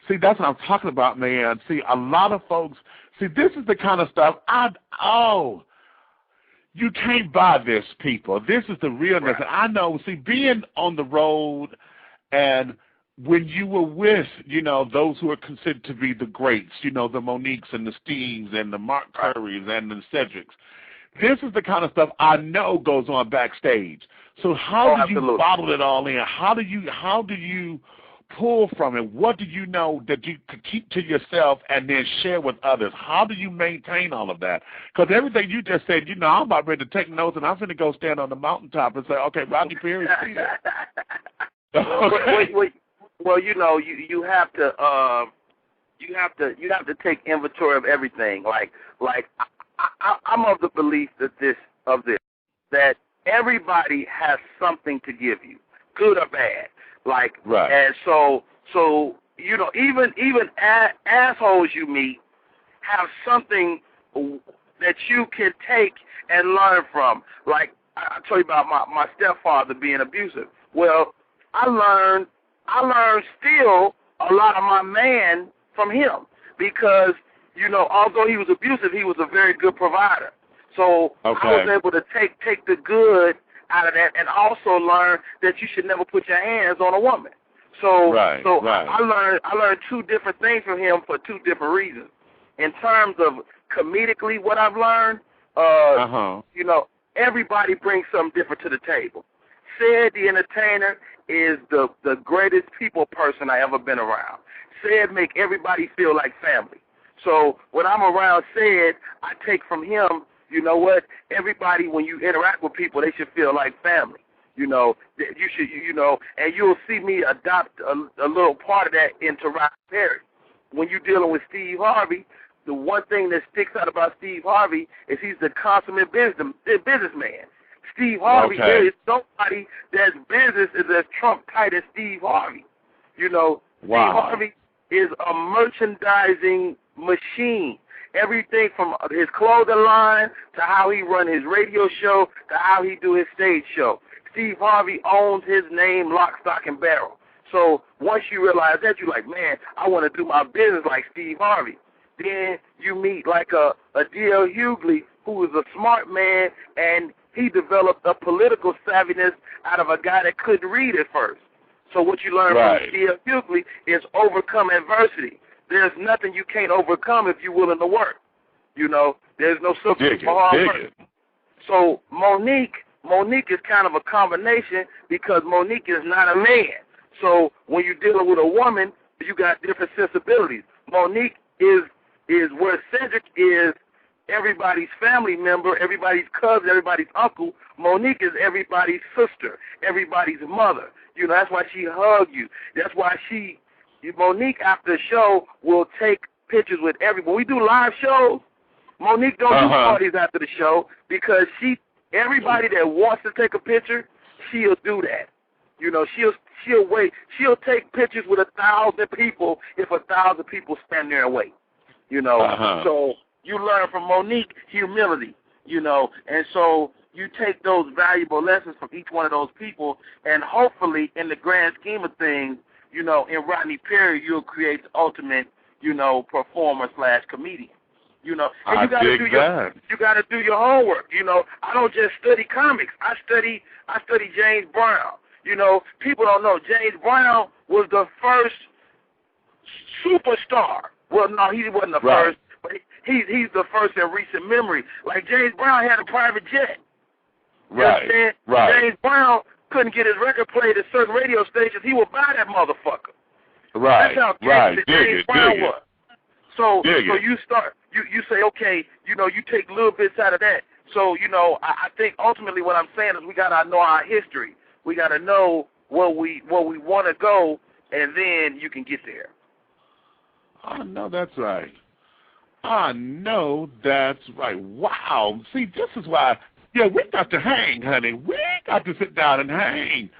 See, that's what I'm talking about, man. See, a lot of folks, this is the kind of stuff, you can't buy this, people. This is the realness. Right. I know, being on the road and when you were with, you know, those who are considered to be the greats, you know, the Moniques and the Steves and the Mark Currys and the Cedrics, this is the kind of stuff I know goes on backstage. So how do you bottle it all in? How do you pull from it? What do you know that you could keep to yourself and then share with others? How do you maintain all of that? Because everything you just said, you know, I'm about ready to take notes and I'm going to go stand on the mountaintop and say, okay, Rodney Perry, see that. Okay. Well, you know, you have to take inventory of everything. Like I'm of the belief that everybody has something to give you, good or bad. Like, right. And so you know, even assholes you meet have something that you can take and learn from. Like I told you about my stepfather being abusive. Well, I learned still a lot of my man from him because, you know, although he was abusive, he was a very good provider. So I was able to take the good out of that and also learn that you should never put your hands on a woman. So I learned two different things from him for two different reasons. In terms of comedically what I've learned, you know, everybody brings something different to the table. Said the entertainer is the greatest people person I ever been around. Said make everybody feel like family. So when I'm around Said, I take from him, you know what, everybody, when you interact with people, they should feel like family. You know, you should, you know, and you'll see me adopt a little part of that into Rodney Perry. When you're dealing with Steve Harvey, the one thing that sticks out about Steve Harvey is he's the consummate businessman. Steve Harvey, there is nobody that's business is as Trump tight as Steve Harvey. You know, Steve Harvey is a merchandising machine. Everything from his clothing line to how he run his radio show to how he do his stage show. Steve Harvey owns his name lock, stock, and barrel. So once you realize that, you're like, man, I want to do my business like Steve Harvey. Then you meet like a D.L. Hughley, who is a smart man, and he developed a political savviness out of a guy that couldn't read at first. So what you learn from D.L. Hughley is overcome adversity. There's nothing you can't overcome if you're willing to work. You know, there's no substitute for hard work. So Monique is kind of a combination because Monique is not a man. So when you're dealing with a woman, you got different sensibilities. Monique is where Cedric is everybody's family member, everybody's cousin, everybody's uncle. Monique is everybody's sister, everybody's mother. You know, that's why she hugged you. That's why Monique, after the show, will take pictures with everyone. When we do live shows, Monique don't do parties after the show because everybody that wants to take a picture, she'll do that. You know, she'll wait. She'll take pictures with 1,000 people if 1,000 people stand there and wait. You know, so you learn from Monique humility. You know, and so you take those valuable lessons from each one of those people, and hopefully, in the grand scheme of things, you know, in Rodney Perry, you'll create the ultimate, you know, performer/comedian. You know, and you gotta do your homework. You know, I don't just study comics. I study James Brown. You know, people don't know James Brown was the first superstar. Well, no, he wasn't the first, but he's the first in recent memory. Like James Brown had a private jet. You understand? James Brown couldn't get his record played at certain radio stations. He would buy that motherfucker. That's how James Brown was. So you start, you say, okay, you know, you take little bits out of that. So, you know, I think ultimately what I'm saying is we got to know our history. We got to know where we want to go, and then you can get there. I know that's right. I know that's right. Wow. See, this is why, we got to hang, honey. We got to sit down and hang.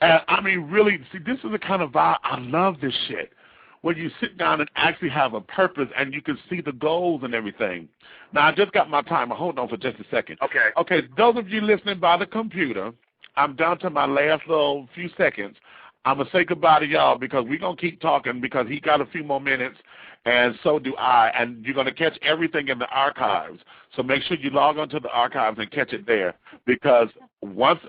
I mean, really, see, this is the kind of vibe. I love this shit. When you sit down and actually have a purpose and you can see the goals and everything. Now, I just got my timer. Hold on for just a second. Okay, those of you listening by the computer, I'm down to my last little few seconds. I'm going to say goodbye to y'all because we're going to keep talking because he got a few more minutes, and so do I. And you're going to catch everything in the archives. So make sure you log on to the archives and catch it there because once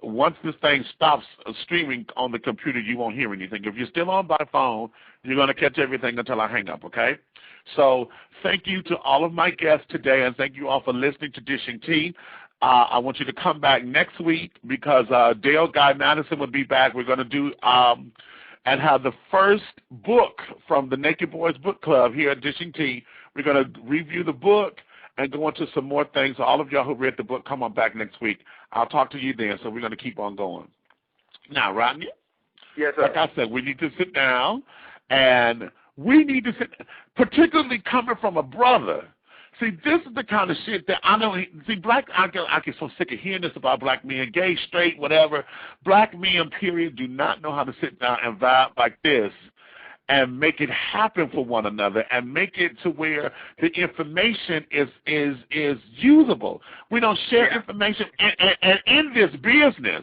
this thing stops streaming on the computer, you won't hear anything. If you're still on by phone, you're going to catch everything until I hang up, okay? So thank you to all of my guests today, and thank you all for listening to Dishing Tea. I want you to come back next week because Dale Guy Madison will be back. We're going to do and have the first book from the Naked Boys Book Club here at Dishing Tea. We're going to review the book and go into some more things. So all of y'all who read the book, come on back next week. I'll talk to you then, so we're going to keep on going. Now, Rodney, yes, sir. Like I said, we need to sit down, and we need to sit, particularly coming from a brother. See, this is the kind of shit that I know. See, I get so sick of hearing this about black men, gay, straight, whatever. Black men, period, do not know how to sit down and vibe like this and make it happen for one another and make it to where the information is usable. We don't share information, and in this business,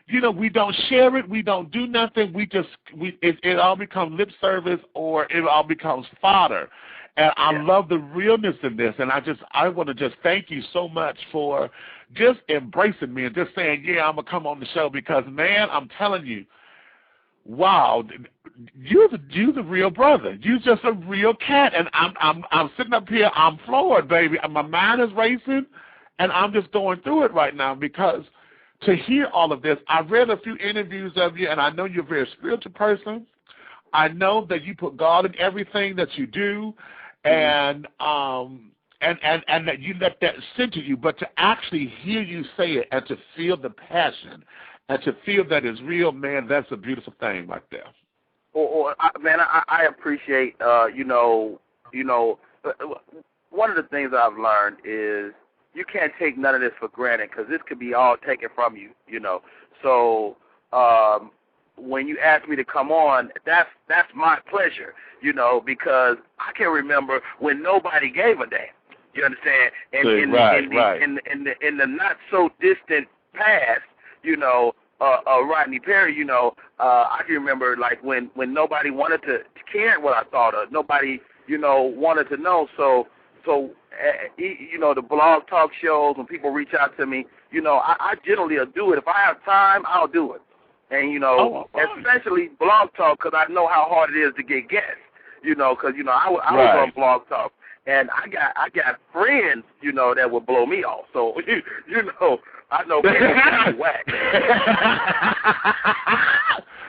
you know, we don't share it. We don't do nothing. It all becomes lip service or it all becomes fodder. And I love the realness in this, and I want to just thank you so much for just embracing me and just saying, I'm going to come on the show because, man, I'm telling you, wow, you're the real brother. You're just a real cat, and I'm sitting up here, I'm floored, baby. My mind is racing, and I'm just going through it right now because to hear all of this, I read a few interviews of you, and I know you're a very spiritual person. I know that you put God in everything that you do. And that you let that center you, but to actually hear you say it and to feel the passion and to feel that it's real, man, that's a beautiful thing right there. Man, I appreciate, one of the things I've learned is you can't take none of this for granted because this could be all taken from you, you know. So when you ask me to come on, that's my pleasure, you know, because I can remember when nobody gave a damn. You understand? And in the not so distant past, you know, Rodney Perry, you know, I can remember like when nobody wanted to care what I thought of, nobody, you know, wanted to know. So you know, the blog talk shows when people reach out to me, you know, I generally will do it. If I have time, I'll do it. And, you know, especially Blog Talk, because I know how hard it is to get guests, you know, because, you know, I was on Blog Talk, and I got friends, you know, that would blow me off. So, you know, I know people whack.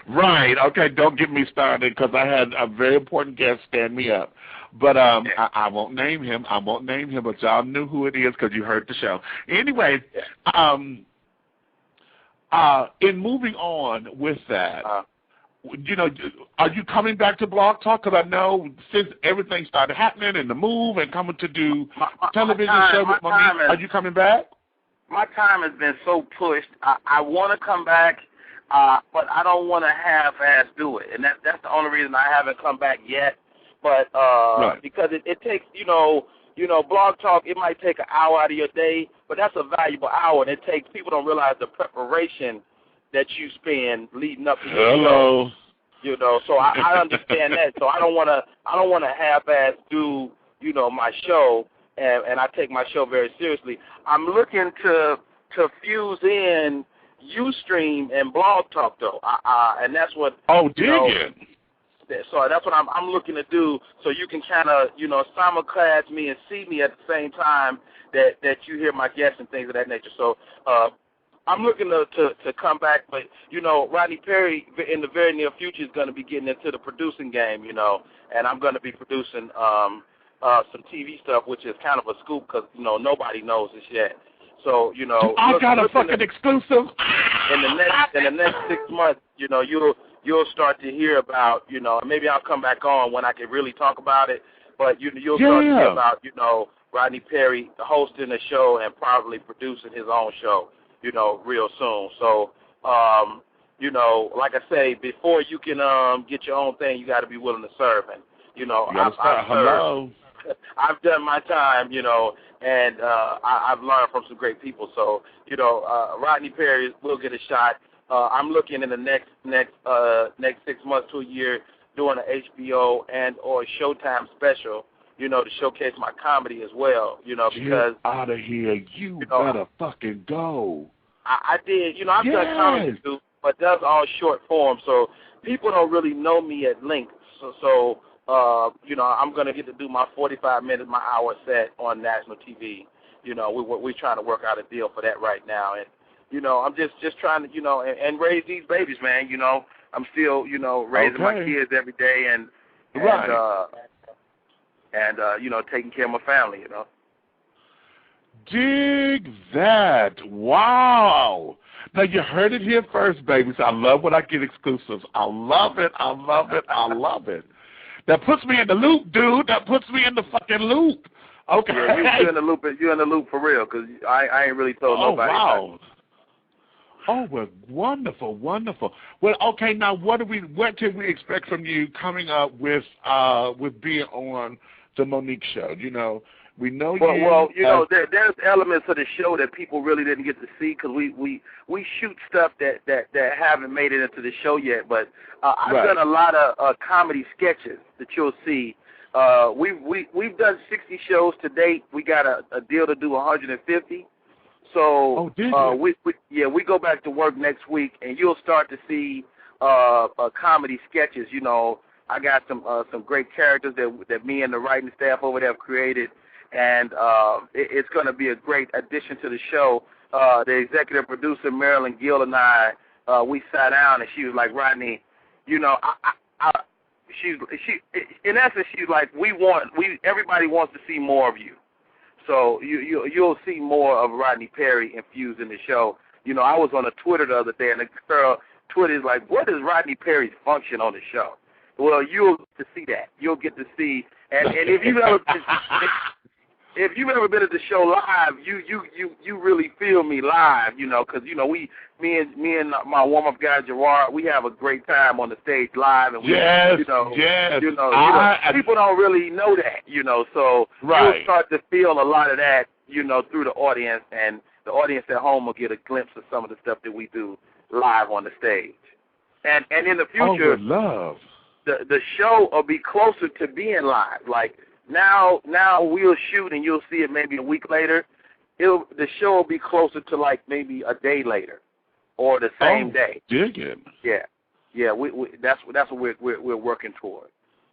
Right. Okay, don't get me started, because I had a very important guest stand me up. But I won't name him. But y'all knew who it is because you heard the show. Anyway, in moving on with that, you know, are you coming back to Blog Talk? Because I know since everything started happening and the move and coming to do television show with are you coming back? My time has been so pushed. I want to come back, but I don't want to half-ass do it, and that's the only reason I haven't come back yet. But because it takes, you know, Blog Talk, it might take an hour out of your day, but that's a valuable hour, and it takes, people don't realize the preparation that you spend leading up to your show. You know, so I understand that. So I don't want to half-ass do, you know, my show, and I take my show very seriously. I'm looking to fuse in, Ustream and Blog Talk though, and that's what. Oh, dig it. So that's what I'm looking to do. So you can kind of simulcast me and see me at the same time that you hear my guests and things of that nature. So I'm looking to come back, but Rodney Perry in the very near future is going to be getting into the producing game, and I'm going to be producing some TV stuff, which is kind of a scoop because nobody knows this yet. So I got a fucking exclusive. In the next 6 months, you'll start to hear about, maybe I'll come back on when I can really talk about it, but you'll start to hear about, Rodney Perry hosting a show and probably producing his own show, real soon. So, like I say, before you can get your own thing, you got to be willing to serve. And, I've done my time, and I've learned from some great people. So, Rodney Perry will get a shot. I'm looking in the next 6 months to a year doing an HBO and or Showtime special, to showcase my comedy as well, because get out of here, you better fucking go. I did, I've done comedy too, but that's all short form, so people don't really know me at length. So I'm gonna get to do my 45 minutes, my hour set on national TV. We're trying to work out a deal for that right now, and I'm just trying to and raise these babies, man. I'm still raising my kids every day, and taking care of my family. Dig that. Wow. Now, you heard it here first, babies. I love when I get exclusives. I love it. I love it. I love it. That puts me in the loop, dude. That puts me in the fucking loop. Okay. Yeah, you're in the loop. You're in the loop for real, because I ain't really told nobody. Wow. Oh, well, wonderful, wonderful. Well, okay, now what can we expect from you coming up with being on the Monique Show? We know there's elements of the show that people really didn't get to see because we shoot stuff that haven't made it into the show yet. But I've done a lot of comedy sketches that you'll see. We've done 60 shows to date. We got a deal to do 150. So we go back to work next week, and you'll start to see comedy sketches. I got some great characters that me and the writing staff over there have created. And it's going to be a great addition to the show. The executive producer, Marilyn Gill, and I, we sat down, and she was like, Rodney, she's in essence, she's like, everybody wants to see more of you. So you'll see more of Rodney Perry infused in the show. I was on a Twitter the other day, and the girl Twitter is like, what is Rodney Perry's function on the show? Well, you'll get to see that. You'll get to see, and if you've ever if you've ever been at the show live, you really feel me live, because me and my warm up guy Gerard, we have a great time on the stage live, and people don't really know that, so you'll start to feel a lot of that, through the audience, and the audience at home will get a glimpse of some of the stuff that we do live on the stage, and in the future, the show will be closer to being live, like. Now we'll shoot and you'll see it maybe a week later. The show will be closer to like maybe a day later, or the same day. Dig it. Yeah. That's what we're working toward,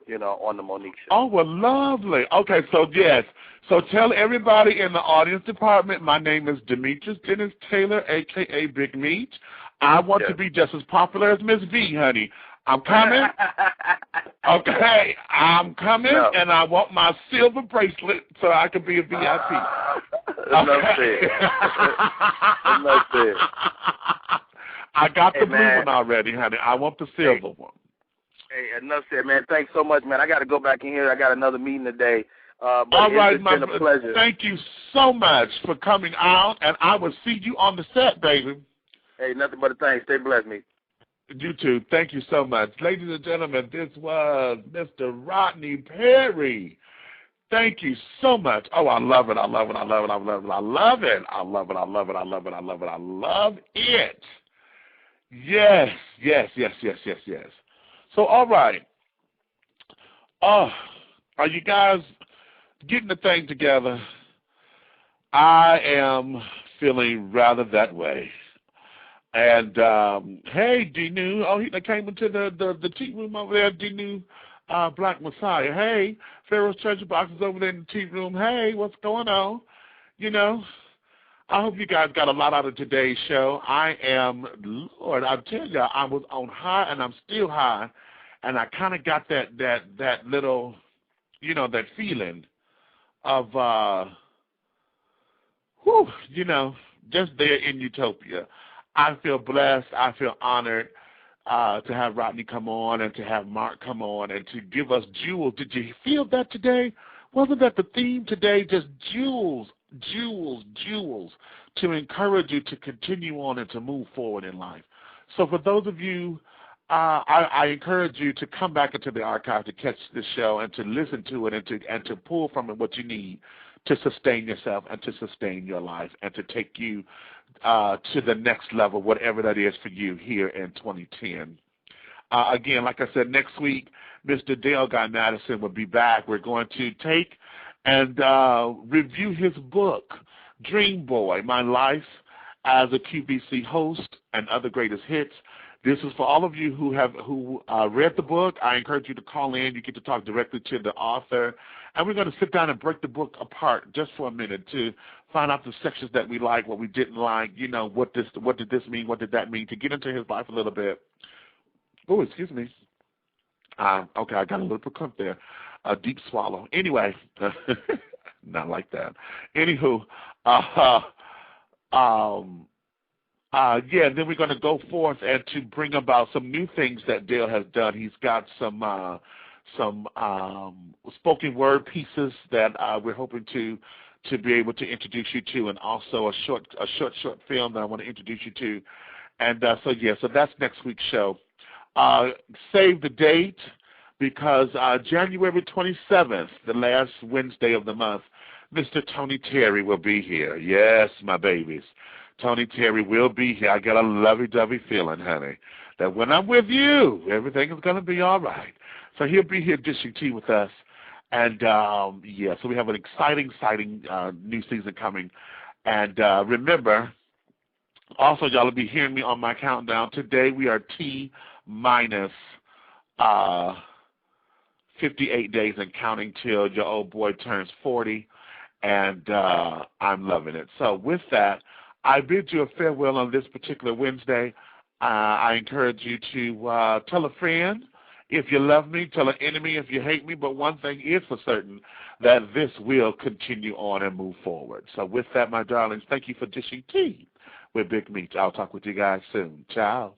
on the Monique Show. Oh, well, lovely. Okay, so yes. So tell everybody in the audience department, my name is Demetrius Dennis Taylor, a.k.a. Big Meat. I want to be just as popular as Miss V, honey. I'm coming. Okay, I'm coming, and I want my silver bracelet so I can be a VIP. Enough said. Enough said. I got the blue one already, honey. I want the silver one. Hey, enough said, man. Thanks so much, man. I got to go back in here. I got another meeting today. But all right, it's been a pleasure. Thank you so much for coming out, and I will see you on the set, baby. Hey, nothing but a thanks. Stay blessed, me. You too. Thank you so much. Ladies and gentlemen, this was Mr. Rodney Perry. Thank you so much. Oh, I love it. I love it. I love it. I love it. I love it. I love it. I love it. I love it. I love it. I love it. Yes, yes, yes, yes, yes, yes. So, all right. Are you guys getting the thing together? I am feeling rather that way. And hey, D-New. Oh, they came into the tea room over there, D-New Black Messiah. Hey, Pharaoh's Treasure Box is over there in the tea room. Hey, what's going on? You know, I hope you guys got a lot out of today's show. I am, Lord, I tell you, I was on high and I'm still high. And I kind of got that little, you know, that feeling of, you know, just there in Utopia. I feel blessed. I feel honored to have Rodney come on and to have Mark come on and to give us jewels. Did you feel that today? Wasn't that the theme today? Just jewels, jewels, jewels to encourage you to continue on and to move forward in life. So for those of you, I encourage you to come back into the archive to catch this show and to listen to it and to pull from it what you need to sustain yourself and to sustain your life and to take you to the next level, whatever that is for you here in 2010. Again, like I said, next week, Mr. Dale Guy Madison will be back. We're going to take and review his book, Dream Boy, My Life as a QVC Host and Other Greatest Hits. This is for all of you who read the book. I encourage you to call in. You get to talk directly to the author. And we're going to sit down and break the book apart just for a minute to find out the sections that we like, what we didn't like, you know, what did this mean, what did that mean, to get into his life a little bit. Oh, excuse me. Okay, I got a little verklempt there. A deep swallow. Anyway, not like that. Anywho, then we're going to go forth and to bring about some new things that Dale has done. He's got some spoken word pieces that we're hoping to be able to introduce you to, and also a short film that I want to introduce you to. And so that's next week's show. Save the date, because January 27th, the last Wednesday of the month, Mr. Tony Terry will be here. Yes, my babies. Tony Terry will be here. I got a lovey-dovey feeling, honey, that when I'm with you, everything is going to be all right. So he'll be here dishing tea with us. And, so we have an exciting new season coming. And remember, also, y'all will be hearing me on my countdown. Today we are T-minus 58 days and counting till your old boy turns 40. And I'm loving it. So with that, I bid you a farewell on this particular Wednesday. I encourage you to tell a friend if you love me, tell an enemy if you hate me, but one thing is for certain, that this will continue on and move forward. So with that, my darlings, thank you for dishing tea with Big Meat. I'll talk with you guys soon. Ciao.